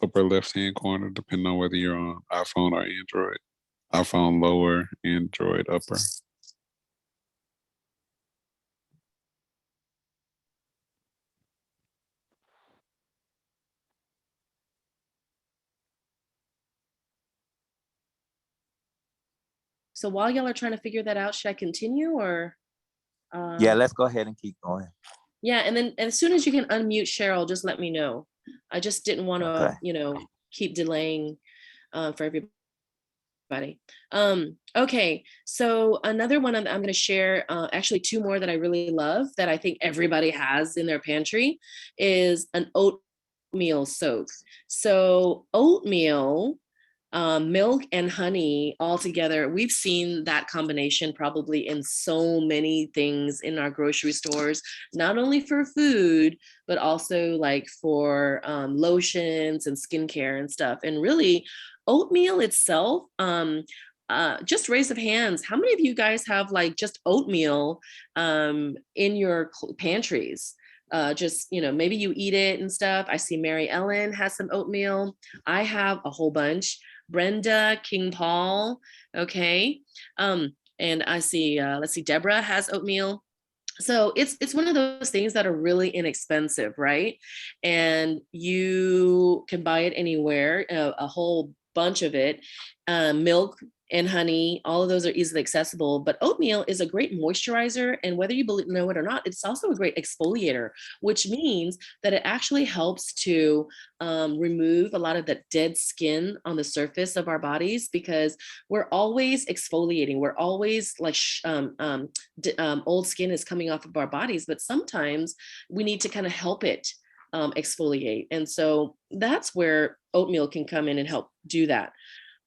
upper left-hand corner, depending on whether you're on iPhone or Android. iPhone lower, Android upper. So while y'all are trying to figure that out, should I continue or? Yeah, let's go ahead and keep going. Yeah, and then as soon as you can unmute Cheryl, just let me know. I just didn't want to, Okay. you know, keep delaying for everybody. Okay, so another one I'm going to share, actually two more that I really love that I think everybody has in their pantry is an oatmeal soak. So oatmeal, milk and honey all together. We've seen that combination probably in so many things in our grocery stores, not only for food, but also like for lotions and skincare and stuff. And really, oatmeal itself, just raise of hands, how many of you guys have like just oatmeal in your pantries? Just, you know, maybe you eat it and stuff. I see Mary Ellen has some oatmeal. I have a whole bunch. Brenda, King Paul, okay. And I see, let's see, Deborah has oatmeal. So it's one of those things that are really inexpensive, right? And you can buy it anywhere, a whole bunch of it. Milk and honey, all of those are easily accessible, but oatmeal is a great moisturizer. And whether you know it or not, it's also a great exfoliator, which means that it actually helps to remove a lot of that dead skin on the surface of our bodies, because we're always exfoliating. We're always like old skin is coming off of our bodies, but sometimes we need to kind of help it exfoliate. And so that's where oatmeal can come in and help do that.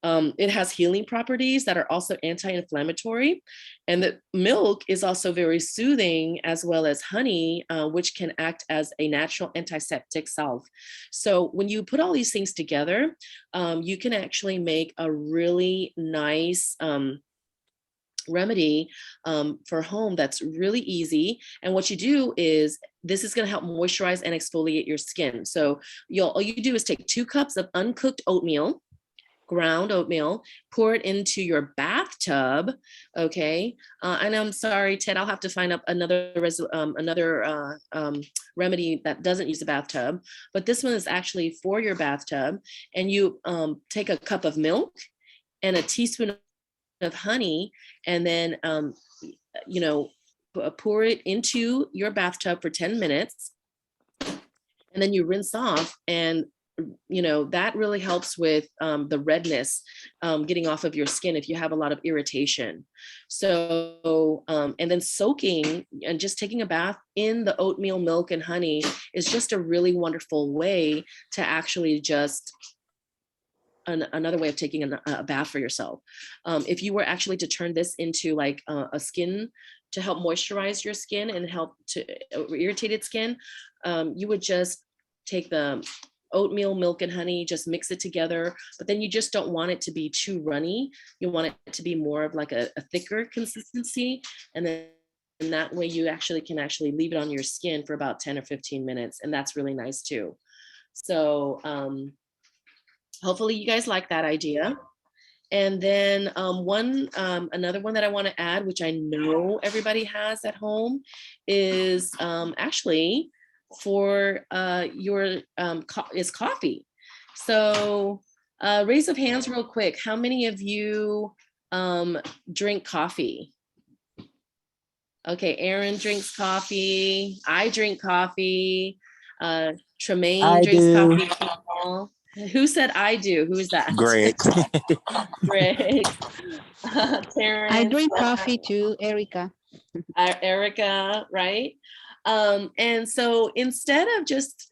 It has healing properties that are also anti-inflammatory, and the milk is also very soothing, as well as honey, which can act as a natural antiseptic salve. So when you put all these things together, you can actually make a really nice remedy for home that's really easy. And what you do is, this is going to help moisturize and exfoliate your skin. So all you do is take 2 cups of uncooked oatmeal, ground oatmeal, pour it into your bathtub, okay? And I'm sorry, Ted, I'll have to find up another remedy that doesn't use a bathtub, but this one is actually for your bathtub. And you take a cup of milk and a teaspoon of honey, and then, you know, pour it into your bathtub for 10 minutes, and then you rinse off. And you know, that really helps with the redness getting off of your skin if you have a lot of irritation. So, and then soaking and just taking a bath in the oatmeal, milk, and honey is just a really wonderful way to actually just another way of taking a bath for yourself. If you were actually to turn this into like a skin to help moisturize your skin and help to irritated skin, you would just take the oatmeal, milk, and honey, just mix it together. But then you just don't want it to be too runny. You want it to be more of like a thicker consistency. And then that way you can leave it on your skin for about 10 or 15 minutes. And that's really nice too. So hopefully you guys like that idea. And then another one that I want to add, which I know everybody has at home, is actually for is coffee. So raise of hands real quick. How many of you drink coffee? Okay, Aaron drinks coffee. I drink coffee. Tremaine drinks coffee. Who said I do? Who is that? Greg. Greg. Terrence. I drink coffee too, Erica. Erica, right? And so instead of just,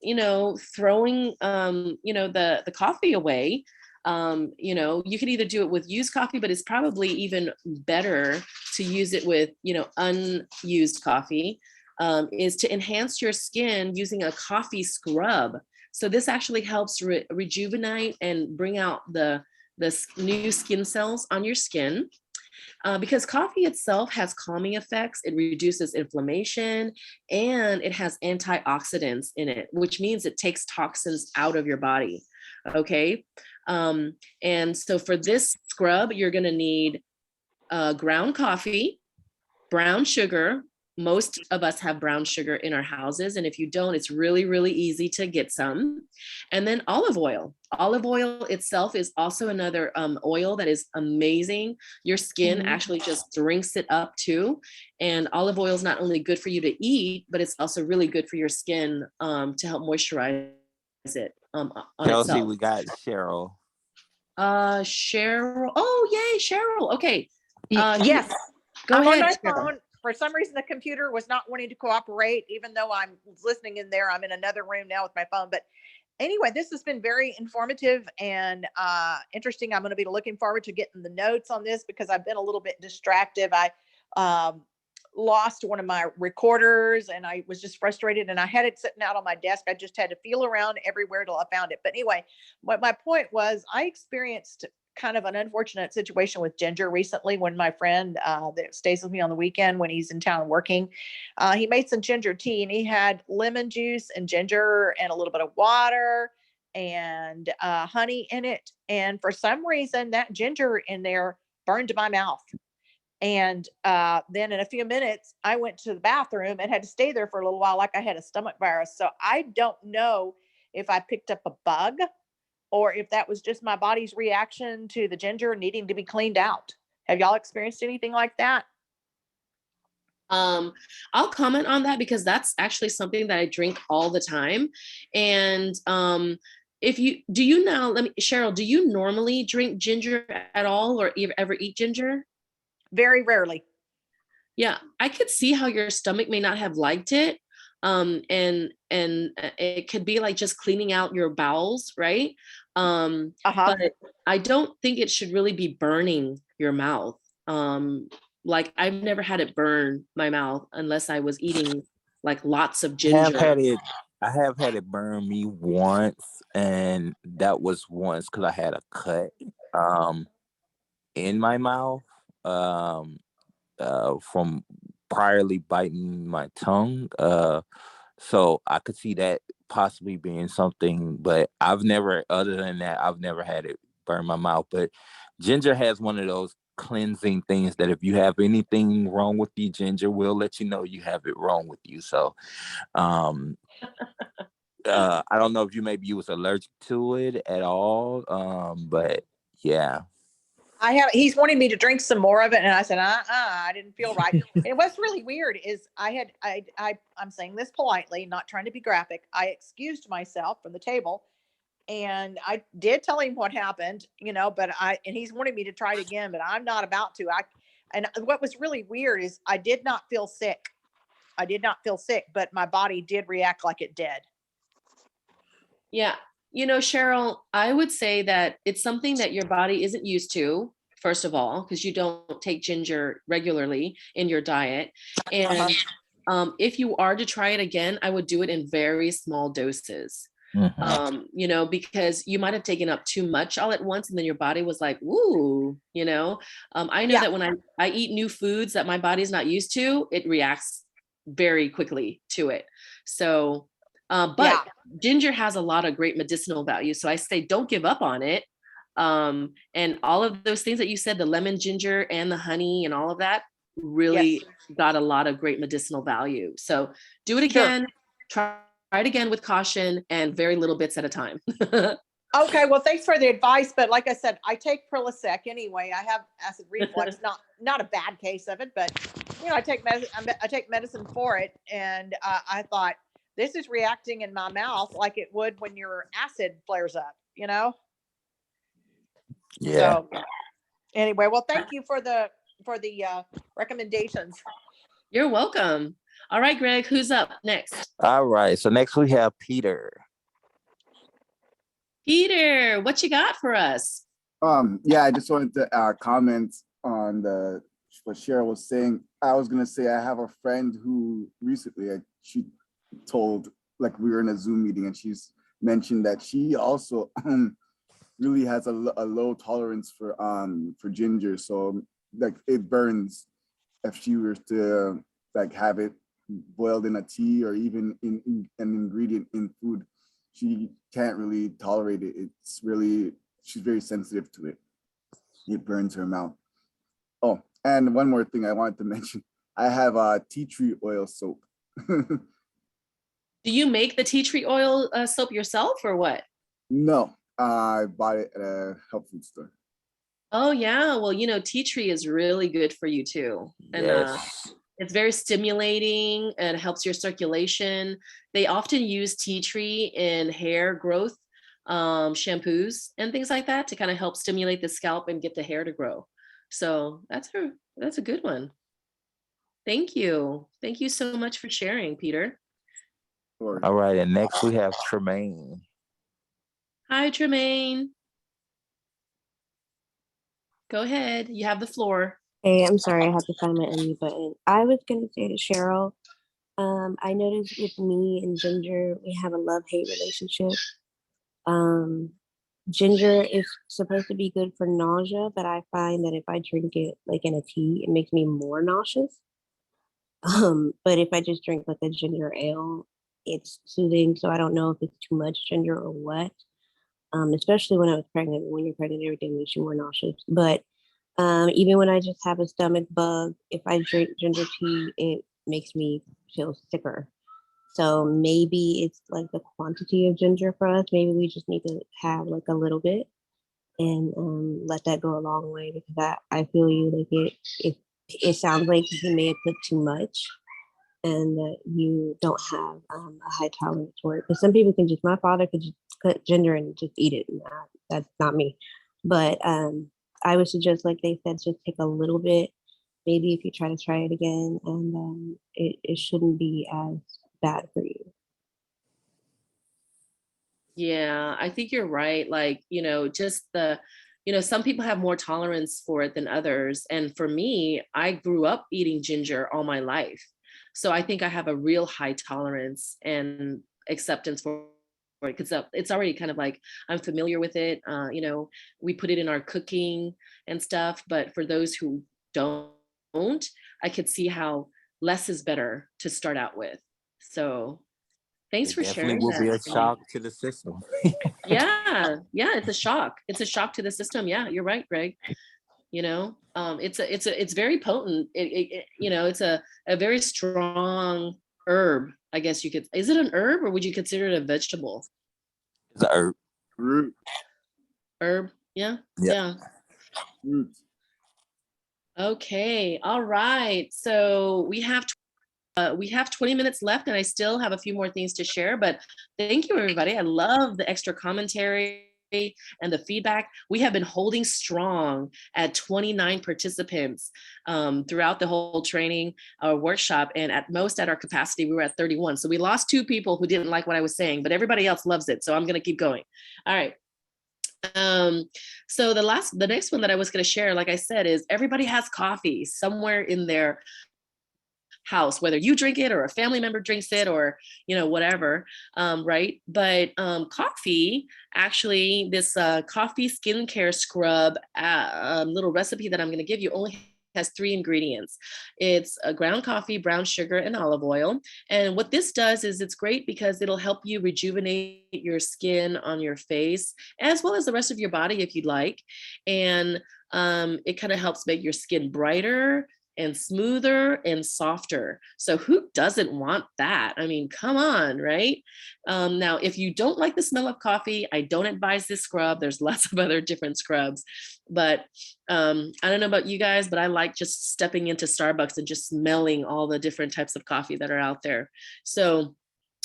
throwing, the coffee away, you could either do it with used coffee, but it's probably even better to use it with, unused coffee, is to enhance your skin using a coffee scrub. So this actually helps rejuvenate and bring out the new skin cells on your skin. Because coffee itself has calming effects, it reduces inflammation, and it has antioxidants in it, which means it takes toxins out of your body. Okay. And so for this scrub, you're going to need ground coffee, brown sugar. Most of us have brown sugar in our houses. And if you don't, it's really, really easy to get some. And then olive oil. Olive oil itself is also another oil that is amazing. Your skin actually just drinks it up too. And olive oil is not only good for you to eat, but it's also really good for your skin to help moisturize it on Chelsea, itself. we got Cheryl. Cheryl. Oh, yay, Cheryl. Okay. Yes. Go I'm ahead. on my Cheryl. phone. For some reason, the computer was not wanting to cooperate, even though I'm listening in there. I'm in another room now with my phone. But anyway, this has been very informative and interesting. I'm going to be looking forward to getting the notes on this because I've been a little bit distracted. I lost one of my recorders and I was just frustrated and I had it sitting out on my desk. I just had to feel around everywhere till I found it. But anyway, what my point was, I experienced kind of an unfortunate situation with ginger recently when my friend that stays with me on the weekend when he's in town working, he made some ginger tea and he had lemon juice and ginger and a little bit of water and honey in it. And for some reason that ginger in there burned my mouth. And then in a few minutes, I went to the bathroom and had to stay there for a little while like I had a stomach virus. So I don't know if I picked up a bug or if that was just my body's reaction to the ginger needing to be cleaned out. Have y'all experienced anything like that? I'll comment on that because that's actually something that I drink all the time. And Cheryl, do you normally drink ginger at all or ever eat ginger? Very rarely. Yeah, I could see how your stomach may not have liked it. And it could be like just cleaning out your bowels, right? But I don't think it should really be burning your mouth. Like I've never had it burn my mouth unless I was eating like lots of ginger. I have had it burn me once, and that was once because I had a cut in my mouth from priorly biting my tongue. So I could see that possibly being something, but other than that, I've never had it burn my mouth. But ginger has one of those cleansing things that if you have anything wrong with you, ginger will let you know you have it wrong with you. So I don't know if you was allergic to it at all. But yeah. He's wanting me to drink some more of it. And I said, I didn't feel right. And what's really weird is I'm saying this politely, not trying to be graphic. I excused myself from the table and I did tell him what happened, and he's wanting me to try it again, but I'm not about to. And what was really weird is I did not feel sick. But my body did react like it did. Yeah. Cheryl, I would say that it's something that your body isn't used to, first of all, because you don't take ginger regularly in your diet. And if you are to try it again, I would do it in very small doses. Because you might have taken up too much all at once and then your body was like, ooh, I know that when I eat new foods that my body's not used to, it reacts very quickly to it. So but ginger has a lot of great medicinal value. So I say, don't give up on it. And all of those things that you said, the lemon, ginger, and the honey and all of that really got a lot of great medicinal value. So do it again, try it again with caution and very little bits at a time. Okay. Well, thanks for the advice. But like I said, I take Prilosec anyway. I have acid reflux, not a bad case of it, but I take medicine for it. And I thought, this is reacting in my mouth like it would when your acid flares up, Yeah. So anyway, well, thank you for the recommendations. You're welcome. All right, Greg, who's up next? All right. So next we have Peter. Peter, what you got for us? Yeah, I just wanted to comment on what Cheryl was saying. I was gonna say I have a friend who recently she told, like, we were in a Zoom meeting and she's mentioned that she also really has a low tolerance for ginger. So like it burns if she were to like have it boiled in a tea or even in an ingredient in food. She can't really tolerate it. She's very sensitive to it. It burns her mouth. Oh, and one more thing I wanted to mention. I have a tea tree oil soap. Do you make the tea tree oil soap yourself or what? No, I bought it at a health food store. Oh yeah, well, you know, tea tree is really good for you too. And Yes. it's very stimulating and helps your circulation. They often use tea tree in hair growth shampoos and things like that to kind of help stimulate the scalp and get the hair to grow. So that's a good one. Thank you. Thank you so much for sharing, Peter. All right. And next we have Tremaine. Hi, Tremaine. Go ahead. You have the floor. Hey, I'm sorry, I had to find my unmute button. I was gonna say to Cheryl, I noticed with me and Ginger, we have a love-hate relationship. Ginger is supposed to be good for nausea, but I find that if I drink it like in a tea, it makes me more nauseous. But if I just drink like a ginger ale, it's soothing. So I don't know if it's too much ginger or what. Especially when I was pregnant. When you're pregnant, everything makes you more nauseous. But even when I just have a stomach bug, if I drink ginger tea, it makes me feel sicker. So maybe it's like the quantity of ginger for us. Maybe we just need to have like a little bit and let that go a long way, because I feel you, like it sounds like you may have put too much and that you don't have a high tolerance for it. Because some people can just, my father could just cut ginger and just eat it. And that's not me. But I would suggest, like they said, just take a little bit. Maybe if you try it again, and it shouldn't be as bad for you. Yeah, I think you're right. Like, you know, just some people have more tolerance for it than others. And for me, I grew up eating ginger all my life. So I think I have a real high tolerance and acceptance for it, because it's already kind of like I'm familiar with it. We put it in our cooking and stuff. But for those who don't, I could see how less is better to start out with. So thanks It for definitely sharing will be a that. shock to the system. Yeah, it's a shock. It's a shock to the system. Yeah, you're right, Greg. It's very potent. It's a very strong herb. I guess you could. Is it an herb, or would you consider it a vegetable? It's a herb. Herb. Yeah. Yep. Yeah. Okay. All right. So we have 20 minutes left, and I still have a few more things to share, but thank you, everybody. I love the extra commentary and the feedback. We have been holding strong at 29 participants throughout the whole training workshop, and at our capacity, we were at 31. So we lost 2 people who didn't like what I was saying, but everybody else loves it. So I'm going to keep going. All right. So the next one that I was going to share, like I said, is everybody has coffee somewhere in their house, whether you drink it or a family member drinks it, or whatever, right? But coffee, actually, this coffee skincare scrub little recipe that I'm going to give you only has 3 ingredients. It's a ground coffee, brown sugar, and olive oil. And what this does is it's great because it'll help you rejuvenate your skin on your face, as well as the rest of your body if you'd like. And it kind of helps make your skin brighter and smoother and softer. So who doesn't want that? I mean, come on, right? Now, if you don't like the smell of coffee, I don't advise this scrub. There's lots of other different scrubs, but I don't know about you guys, but I like just stepping into Starbucks and just smelling all the different types of coffee that are out there. So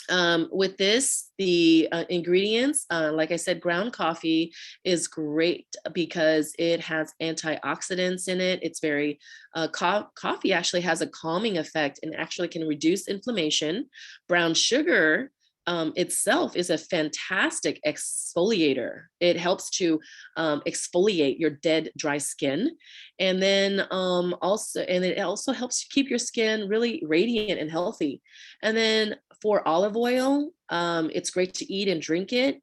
With this, the ingredients, like I said, ground coffee is great because it has antioxidants in it. It's very, coffee actually has a calming effect and actually can reduce inflammation. Brown sugar itself is a fantastic exfoliator. It helps to exfoliate your dead, dry skin. And then it also helps to keep your skin really radiant and healthy. And then for olive oil, it's great to eat and drink it,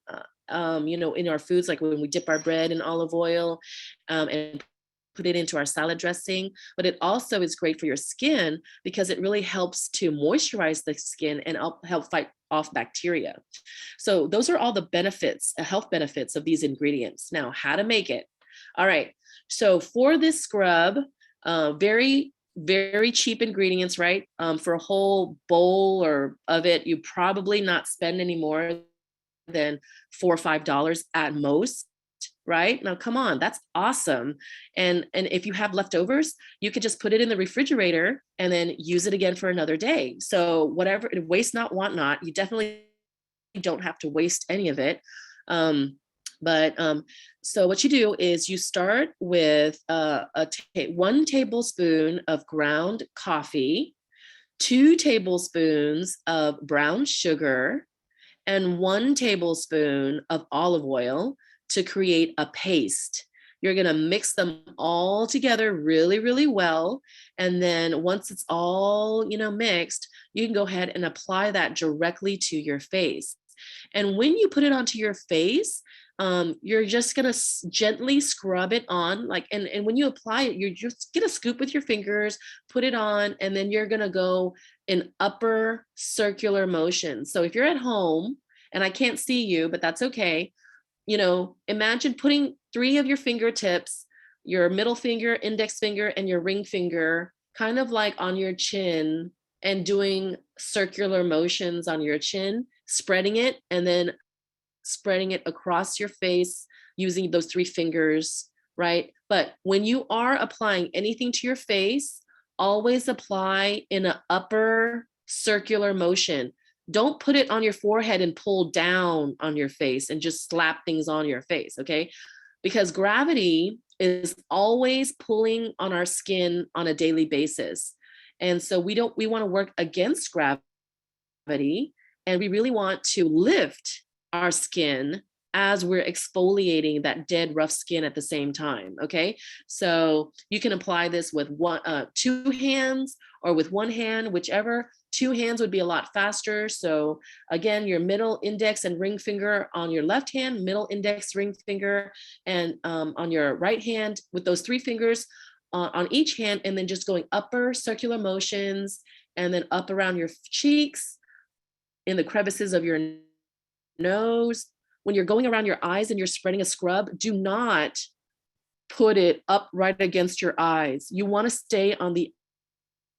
in our foods, like when we dip our bread in olive oil and put it into our salad dressing. But it also is great for your skin because it really helps to moisturize the skin and help fight off bacteria. So those are all the benefits, health benefits of these ingredients. Now, how to make it. All right. So for this scrub, very, very cheap ingredients, right? For a whole bowl or of it, you probably not spend any more than $4 or $5 at most, right? Now, come on, that's awesome. And if you have leftovers, you could just put it in the refrigerator and then use it again for another day. So whatever, waste not, want not, you definitely don't have to waste any of it. So what you do is you start with 1 tablespoon of ground coffee, 2 tablespoons of brown sugar, and 1 tablespoon of olive oil to create a paste. You're gonna mix them all together really, really well. And then once it's all, mixed, you can go ahead and apply that directly to your face. And when you put it onto your face, you're just gonna gently scrub it on, and when you apply it, you're just gonna scoop with your fingers, put it on, and then you're gonna go in upper circular motion. So if you're at home, and I can't see you, but that's okay, imagine putting 3 of your fingertips, your middle finger, index finger, and your ring finger, kind of like on your chin, and doing circular motions on your chin, spreading it, and then spreading it across your face using those 3 fingers, right? But when you are applying anything to your face, always apply in an upper circular motion. Don't put it on your forehead and pull down on your face and just slap things on your face, okay? Because gravity is always pulling on our skin on a daily basis. And so we want to work against gravity, and we really want to lift our skin as we're exfoliating that dead, rough skin at the same time, okay? So you can apply this with 2 hands or with 1 hand, whichever. 2 hands would be a lot faster. So again, your middle index and ring finger on your left hand, middle index, ring finger, and on your right hand with those 3 fingers on each hand, and then just going upper circular motions, and then up around your cheeks, in the crevices of your nose. When you're going around your eyes and you're spreading a scrub, do not put it up right against your eyes. You want to stay on the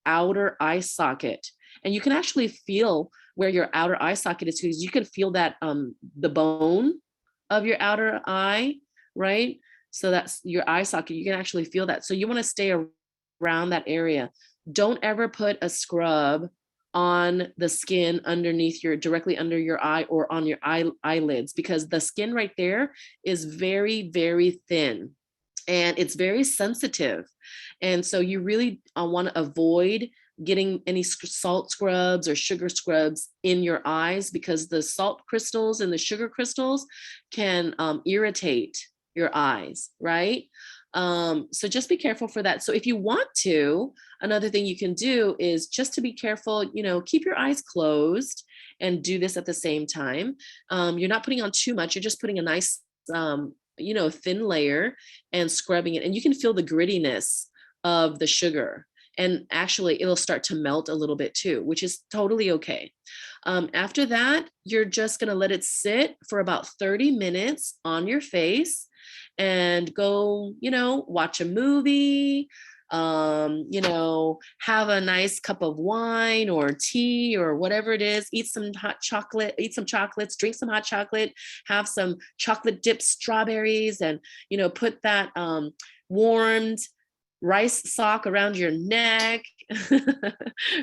outer eye socket. And you can actually feel where your outer eye socket is, because you can feel that the bone of your outer eye, right? So that's your eye socket. You can actually feel that. So you want to stay around that area. Don't ever put a scrub on the skin underneath directly under your eye or on your eyelids, because the skin right there is very, very thin and it's very sensitive. And so you really want to avoid getting any salt scrubs or sugar scrubs in your eyes, because the salt crystals and the sugar crystals can irritate your eyes, right? So just be careful for that. So if you want to, another thing you can do is just to be careful, keep your eyes closed and do this at the same time. You're not putting on too much. You're just putting a nice, thin layer and scrubbing it. And you can feel the grittiness of the sugar. And actually it'll start to melt a little bit too, which is totally okay. After that, you're just going to let it sit for about 30 minutes on your face and go, watch a movie, have a nice cup of wine or tea or whatever it is, eat some chocolates, drink some hot chocolate, have some chocolate dipped strawberries, and, put that warmed rice sock around your neck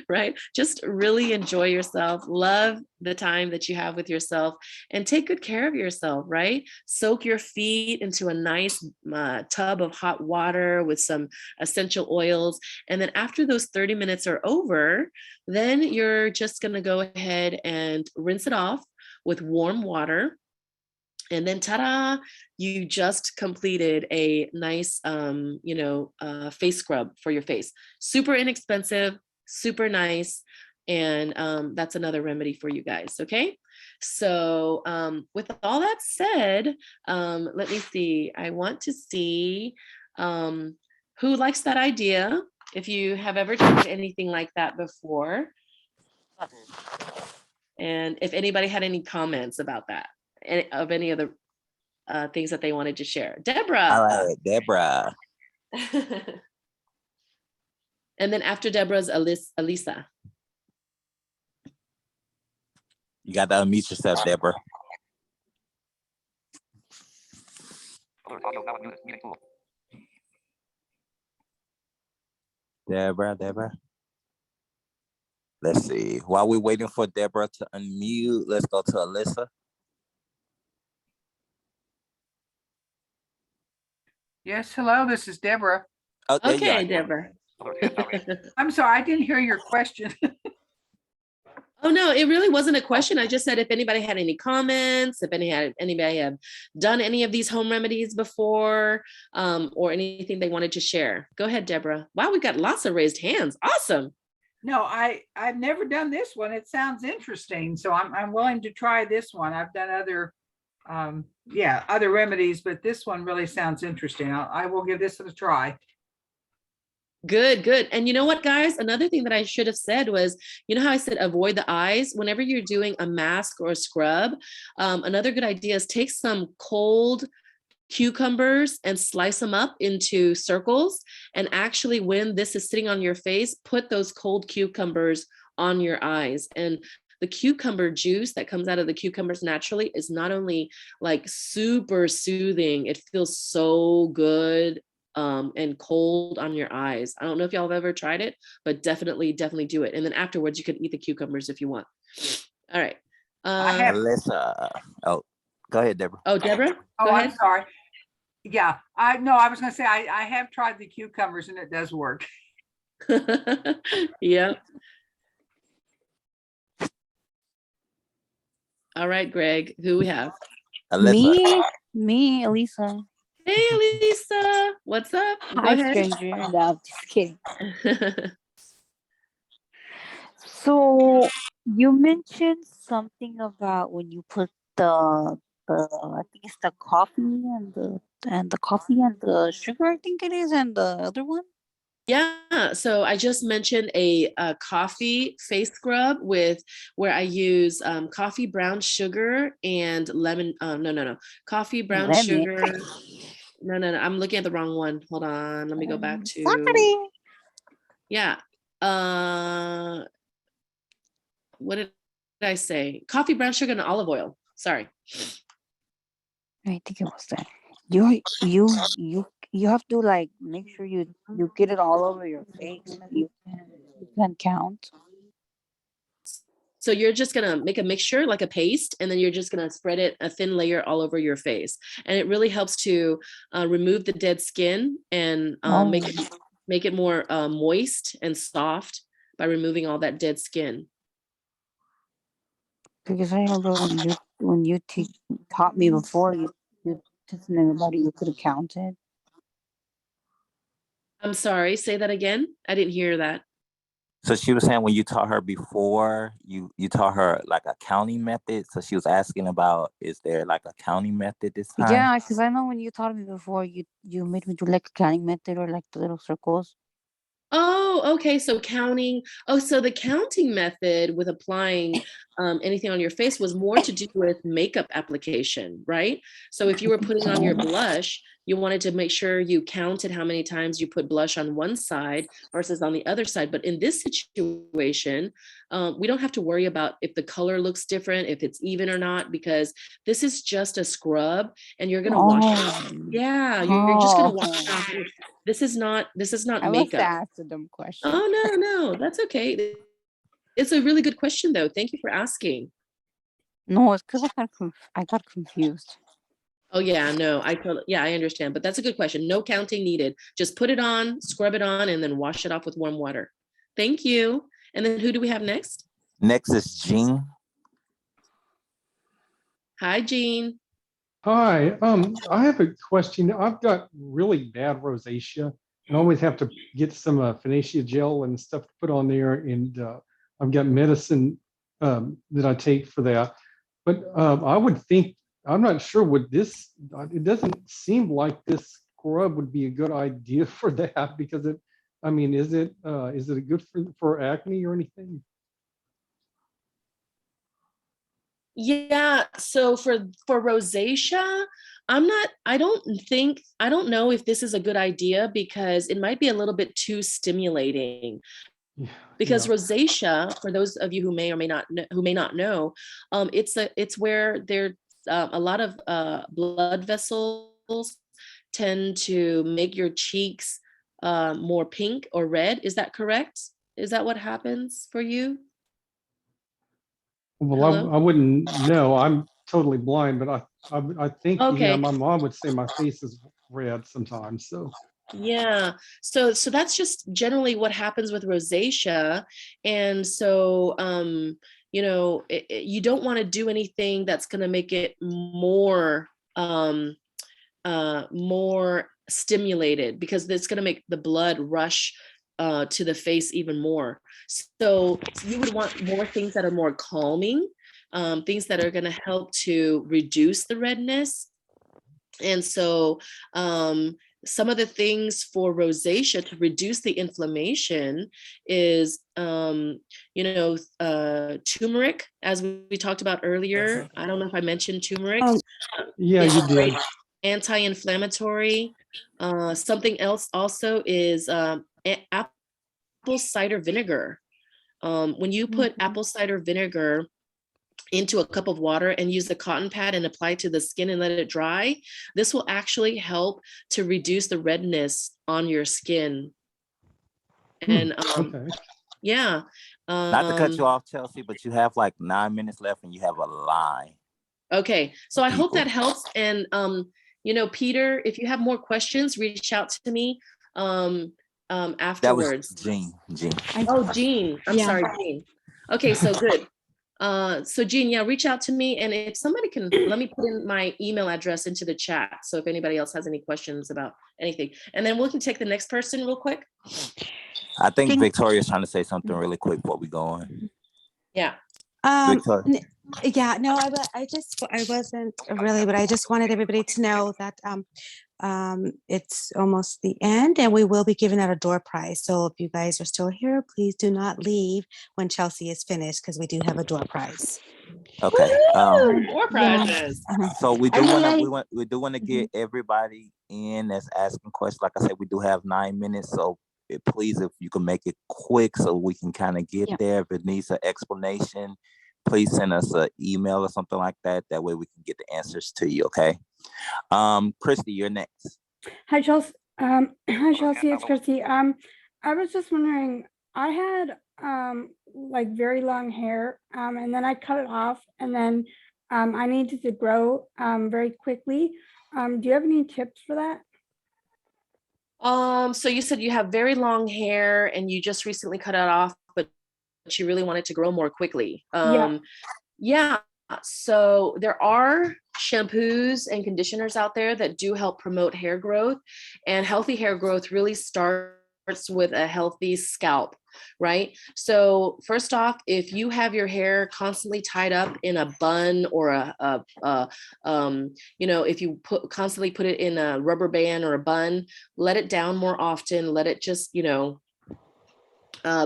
right? Just really enjoy yourself, love the time that you have with yourself, and take good care of yourself, right? Soak your feet into a nice tub of hot water with some essential oils. And then after those 30 minutes are over, then you're just going to go ahead and rinse it off with warm water. And then ta-da, you just completed a nice, face scrub for your face. Super inexpensive, super nice. And that's another remedy for you guys, okay? So with all that said, let me see. I want to see who likes that idea. If you have ever tried anything like that before. And if anybody had any comments about that, of any other things that they wanted to share. Deborah. All right, Deborah. And then after Deborah's Elisa. You got to unmute yourself, Deborah. Deborah. Let's see. While we're waiting for Deborah to unmute, let's go to Alyssa. Yes, hello, this is Deborah. Okay, Deborah. I'm sorry, I didn't hear your question. Oh, no, it really wasn't a question. I just said if anybody had any comments, if anybody had done any of these home remedies before, or anything they wanted to share. Go ahead, Deborah. Wow, we got lots of raised hands. Awesome. No, I've never done this one. It sounds interesting. So I'm willing to try this one. I've done other remedies, but this one really sounds interesting. I will give this a try. Good. And you know what, guys? Another thing that I should have said was, you know how I said avoid the eyes? Whenever you're doing a mask or a scrub, another good idea is take some cold cucumbers and slice them up into circles. And actually, when this is sitting on your face, put those cold cucumbers on your eyes. And the cucumber juice that comes out of the cucumbers naturally is not only like super soothing, it feels so good and cold on your eyes. I don't know if y'all have ever tried it, but definitely do it. And then afterwards, you can eat the cucumbers if you want. All right. Alyssa. Oh, go ahead, Deborah. Oh, Deborah? Oh, Go ahead. I'm sorry. Yeah, I was going to say I have tried the cucumbers and it does work. Yeah. All right, Greg, who we have? Alyssa. Me, Elisa. Hey, Elisa. What's up? Go Hi, ahead. stranger. No, I'm just kidding. So you mentioned something about when you put the I think it's the coffee and the sugar, I think it is, and the other one. Yeah, so I just mentioned a coffee face scrub where I use coffee brown sugar and lemon. No. Coffee brown Lemon. sugar. No. I'm looking at the wrong one. Hold on. Let me go back to. Sorry. Yeah. What did I say? Coffee brown sugar and olive oil. Sorry. I think it was that. You have to like make sure you get it all over your face so you can count. So you're just gonna make a mixture like a paste, and then you're just gonna spread it a thin layer all over your face, and it really helps to remove the dead skin and make it more moist and soft by removing all that dead skin. Because I remember when you taught me before, you telling everybody you could have counted. I'm sorry, say that again. I didn't hear that. So she was saying when you taught her before, you taught her like a counting method. So she was asking about, is there like a counting method this time? Yeah, because I know when you taught me before, you made me do like a counting method or like the little circles. Oh, okay. So counting. Oh, so the counting method with applying anything on your face was more to do with makeup application, right? So if you were putting on your blush, you wanted to make sure you counted how many times you put blush on one side versus on the other side. But in this situation, we don't have to worry about if the color looks different, if it's even or not, because this is just a scrub and you're going to wash it off. Yeah, you're just going to wash it off. This is not I must makeup. ask a dumb question. Oh, no, that's okay. It's a really good question, though. Thank you for asking. No, it's because I got confused. Oh yeah, no, I understand, but that's a good question. No counting needed. Just put it on, scrub it on, and then wash it off with warm water. Thank you. And then who do we have next? Next is Jean. Hi, Jean. Hi, I have a question. I've got really bad rosacea and always have to get some Finacea gel and stuff to put on there. And I've got medicine that I take for that. But I would think, I'm not sure it doesn't seem like this scrub would be a good idea for that because is it good for acne or anything? Yeah, so for rosacea, I don't know if this is a good idea because it might be a little bit too stimulating. Because rosacea, for those of you who may or may not know, it's where there a lot of blood vessels tend to make your cheeks more pink or red. Is that correct? Is that what happens for you? Well, I wouldn't know. I'm totally blind, but I think Okay. my mom would say my face is red sometimes. So Yeah, so that's just generally what happens with rosacea, and so you don't want to do anything that's going to make it more more stimulated because it's going to make the blood rush to the face even more. So you would want more things that are more calming, things that are going to help to reduce the redness. And so some of the things for rosacea to reduce the inflammation is, turmeric, as we talked about earlier. I don't know if I mentioned turmeric. yeah, you did. Anti-inflammatory. Something else also is apple cider vinegar. When you put apple cider vinegar into a cup of water and use the cotton pad and apply it to the skin and let it dry, this will actually help to reduce the redness on your skin. And okay. Yeah. Not to cut you off, Chelsea, but you have like 9 minutes left and you have a line. Okay, so I hope that helps. And Peter, if you have more questions, reach out to me afterwards. That was Jean. Oh, Jean. I'm sorry, Jean. Okay, so good. So Jean, reach out to me. And if somebody can, let me put in my email address into the chat. So if anybody else has any questions about anything, and then we can take the next person real quick. I think Victoria's trying to say something really quick before we go on. Yeah. Victoria. Yeah, no, I wasn't really, but I just wanted everybody to know that it's almost the end and we will be giving out a door prize. So if you guys are still here, please do not leave when Chelsea is finished because we do have a door prize. Okay. Door prizes. So we do want to get everybody in that's asking questions. Like I said, we do have 9 minutes. So please, if you can make it quick so we can kind of get there. If it needs an explanation, please send us an email or something like that. That way we can get the answers to you, okay? Christy, you're next. Hi, Chelsea. Hi, Chelsea. It's Christy. I was just wondering, I had like very long hair, and then I cut it off, and then I needed to grow very quickly. Do you have any tips for that? So you said you have very long hair and you just recently cut it off, but you really wanted to grow more quickly. Yeah. So there are shampoos and conditioners out there that do help promote hair growth, and healthy hair growth really starts with a healthy scalp, right? So first off, if you have your hair constantly tied up in a bun or if you constantly put it in a rubber band or a bun, let it down more often. Let it just,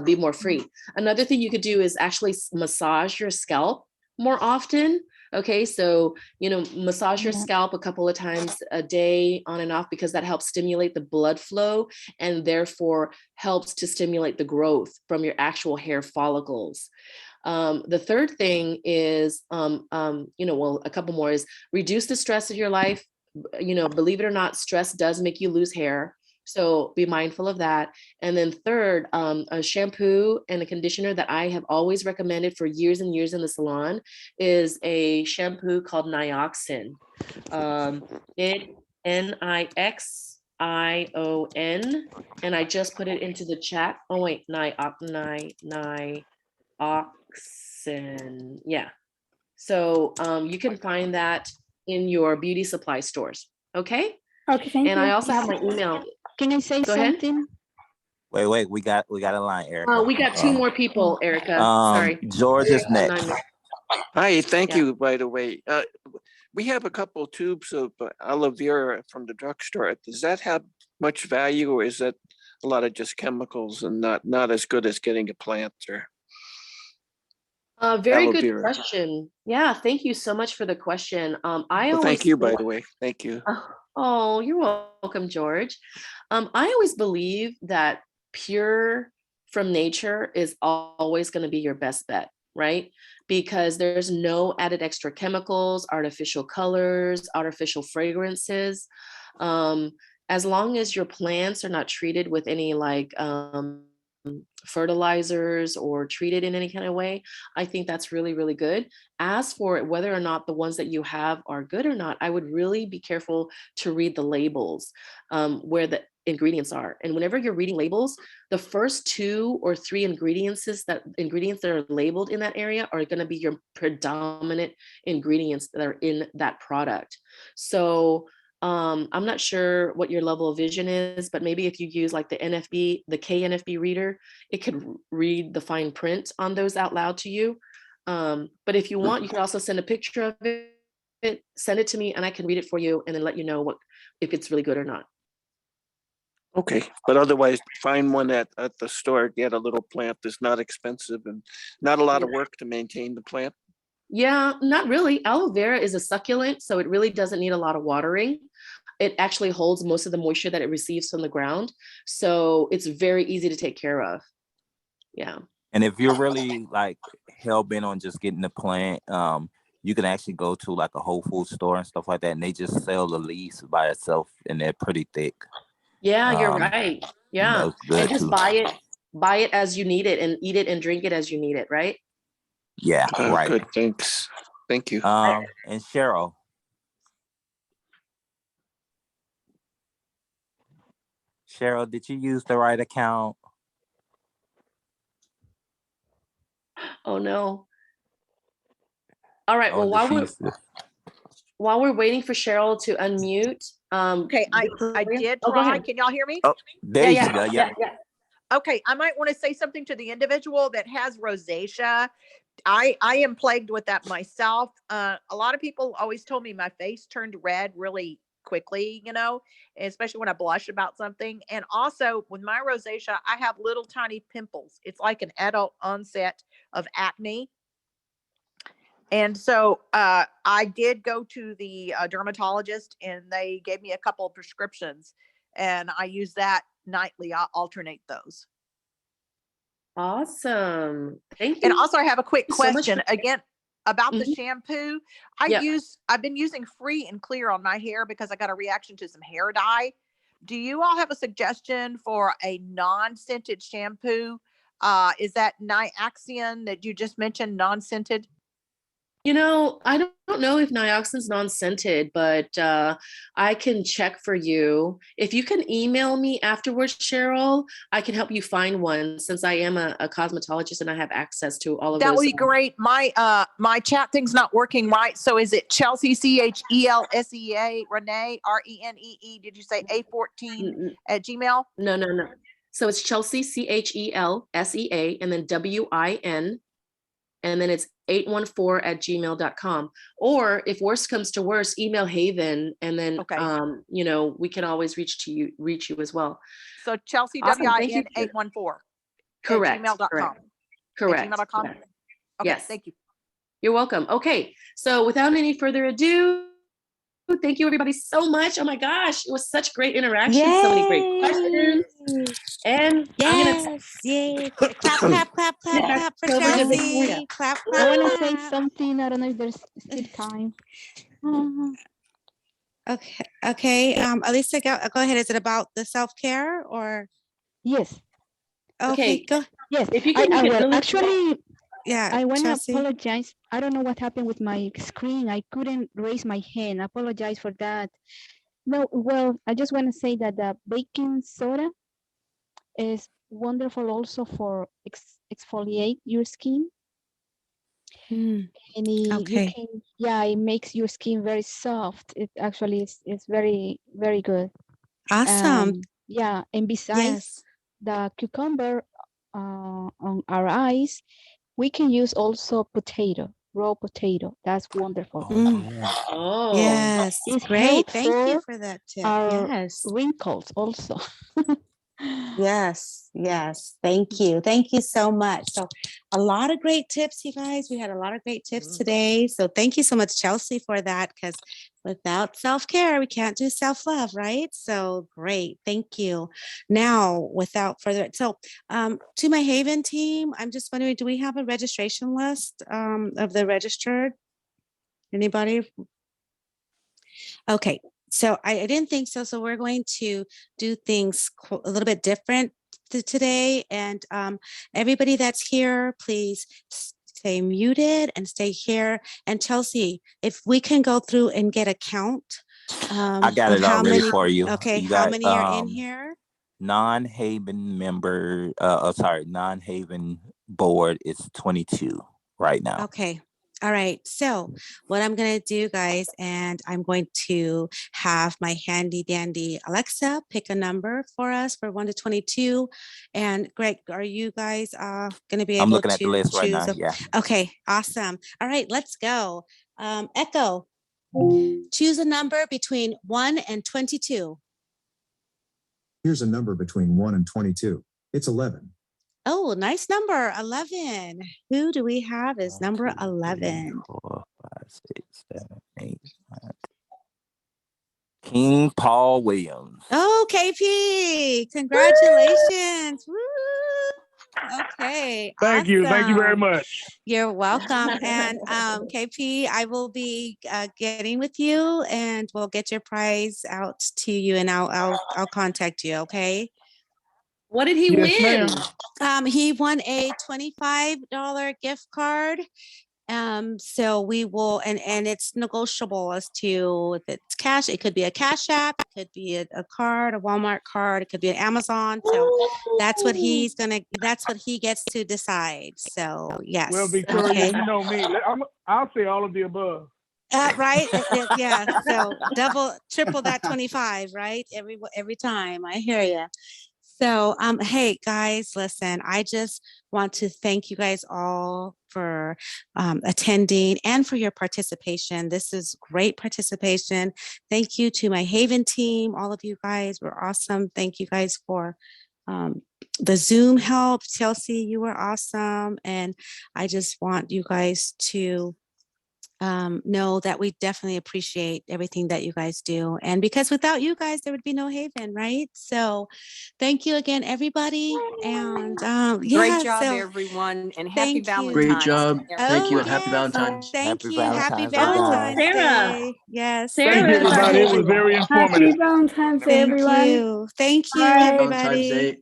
be more free. Another thing you could do is actually massage your scalp more often. Okay, so, you know, massage your scalp a couple of times a day on and off, because that helps stimulate the blood flow and therefore helps to stimulate the growth from your actual hair follicles. The third thing is, you know, well, a couple more is reduce the stress of your life. You know, believe it or not, stress does make you lose hair. So be mindful of that. And then third, a shampoo and a conditioner that I have always recommended for years and years in the salon is a shampoo called Nioxin. Nixon. And I just put it into the chat. Oh wait, Nioxin. Yeah. So you can find that in your beauty supply stores. Okay. Okay, thank and you. I also have my email. Can I say Go ahead. something? Wait, we got a line, Erica. We got two more people, Erica. Sorry. George is next. Hi, thank Yeah. you, by the way. We have a couple tubes of aloe vera from the drugstore. Does that have much value, or is that a lot of just chemicals and not as good as getting a plant? Or Very aloe good vera? question. Yeah, thank you so much for the question. I Well, always thank you, by think- the way. Thank you. Oh, you're welcome, George. I always believe that pure from nature is always going to be your best bet, right? Because there's no added extra chemicals, artificial colors, artificial fragrances. As long as your plants are not treated with any like fertilizers or treated in any kind of way, I think that's really, really good. As for whether or not the ones that you have are good or not, I would really be careful to read the labels, where the ingredients are. And whenever you're reading labels, the first 2 or 3 ingredients that are labeled in that area are going to be your predominant ingredients that are in that product. So I'm not sure what your level of vision is, but maybe if you use like the KNFB reader, it could read the fine print on those out loud to you. But if you want, you can also send a picture of it, send it to me, and I can read it for you and then let you know if it's really good or not. Okay, but otherwise, find one at the store. Get a little plant that's not expensive and not a lot of work to maintain the plant. Yeah, not really. Aloe vera is a succulent, so it really doesn't need a lot of watering. It actually holds most of the moisture that it receives from the ground. So it's very easy to take care of. Yeah. And if you're really like hell bent on just getting the plant, you can actually go to like a Whole Foods store and stuff like that, and they just sell the leaves by itself, and they're pretty thick. Yeah, you're right. Yeah. That's good And just too. buy it as you need it and eat it and drink it as you need it, right? Yeah, right. Good, thanks. Thank you. And Cheryl. Cheryl, did you use the right account? Oh no. All right. Well, Oh, while we're waiting for Cheryl to unmute. Okay, I did Oh, go try. ahead. Can y'all hear me? Oh, there you go. Yeah. Okay, I might want to say something to the individual that has rosacea. I am plagued with that myself. A lot of people always told me my face turned red really quickly, you know, especially when I blush about something. And also with my rosacea, I have little tiny pimples. It's like an adult onset of acne. And so I did go to the dermatologist, and they gave me a couple of prescriptions, and I use that nightly. I'll alternate those. Awesome. Thank you. And also I have a quick so much question for- again about the shampoo. Yeah. I've been using Free and Clear on my hair because I got a reaction to some hair dye. Do you all have a suggestion for a non-scented shampoo? Is that Nioxin that you just mentioned, non-scented? You know, I don't know if Nioxin's non-scented, but I can check for you. If you can email me afterwards, Cheryl, I can help you find one, since I am a cosmetologist and I have access to all of That those. would be great. My chat thing's not working right. So is it Chelsea, CHELSEA, Renee, RENEE? Did you say A14 at Gmail? No. So it's Chelsea, CHELSEA, and then WIN, and then it's 814@gmail.com. Or if worst comes to worst, email Haven, and then you know, we can always reach you as well. So Chelsea, Awesome. Thank you. WIN 814. Correct. gmail.com. Correct. gmail.com. Yes. Okay, Yes. thank you. You're welcome. Okay, so without any further ado, thank you everybody so much. Oh my gosh, it was such great interaction, so many great questions. And yes, yay. Clap, clap, clap, clap, clap for over to Chelsea. Victoria. Clap, I clap, want to say clap. something. I don't know if there's still time. Okay. Alisa, go ahead. Is it about the self-care or? Yes. Okay, go. Yes. If you can I make it will really actually. Yeah, I want to Chelsea. apologize. I don't know what happened with my screen. I couldn't raise my hand. I apologize for that. No, well, I just want to say that the baking soda is wonderful also for exfoliate your skin. And you okay. can, it makes your skin very soft. It actually is very, very good. Awesome. And besides the cucumber on our eyes, we can use also raw potato. That's wonderful. Oh, yes, It's great. helpful Thank you for that tip. our Yes. wrinkles also. Yes. Thank you. Thank you so much. So a lot of great tips, you guys. We had a lot of great tips today. So thank you so much, Chelsea, for that, because without self-care, we can't do self-love, right? So great. Thank you. Now, without further, to my Haven team, I'm just wondering, do we have a registration list of the registered? Anybody? Okay. So I didn't think so. So we're going to do things a little bit different today. And everybody that's here, please stay muted and stay here. And Chelsea, if we can go through and get a count. I got of it how already many, for you. Okay, You how got, many are in here? non-Haven member, non-Haven board is 22 right now. Okay. All right. So what I'm going to do, guys, and I'm going to have my handy dandy Alexa pick a number for us for 1 to 22. And Greg, are you guys going to be I'm able looking at the to list right choose? now. Yeah. Okay. Awesome. All right. Let's go. Echo, choose a number between 1 and 22. Here's a number between 1 and 22. It's 11. Oh, nice number, 11. Who do we have as number 11? 4, 5, 6, 7, 8, 9. King Paul Williams. Oh, KP, congratulations. Woo! Okay, Thank you very awesome. much. You're welcome. And KP, I will be getting with you and we'll get your prize out to you and I'll contact you, okay? What did he Yes, win? He won a $25 gift card. So we will, and it's negotiable as to if it's cash, it could be a Cash App, it could be a card, a Walmart card, it could be an Amazon. So that's what he gets to decide. So yes. Well, Victoria, Okay. you know me. I'll say all of the above. Right. Yeah. So triple that 25, right? Every time. I hear you. So, hey guys, listen, I just want to thank you guys all for attending and for your participation. This is great participation. Thank you to my Haven team. All of you guys were awesome. Thank you guys for the Zoom help. Chelsea, you were awesome. And I just want you guys to know that we definitely appreciate everything that you guys do. And because without you guys, there would be no Haven, right? So thank you again, everybody. And Great job, everyone. And happy Valentine's. Great job. Day, Thank you. everyone. Happy Valentine's. Thank Happy you. Happy Valentine's Day, guys. Valentine's Sarah. Day. Yes. Sarah, Thank you, everybody. It was very informative. Happy Valentine's Day, Thank everyone. you. Thank you, Bye. everybody. Valentine's Day.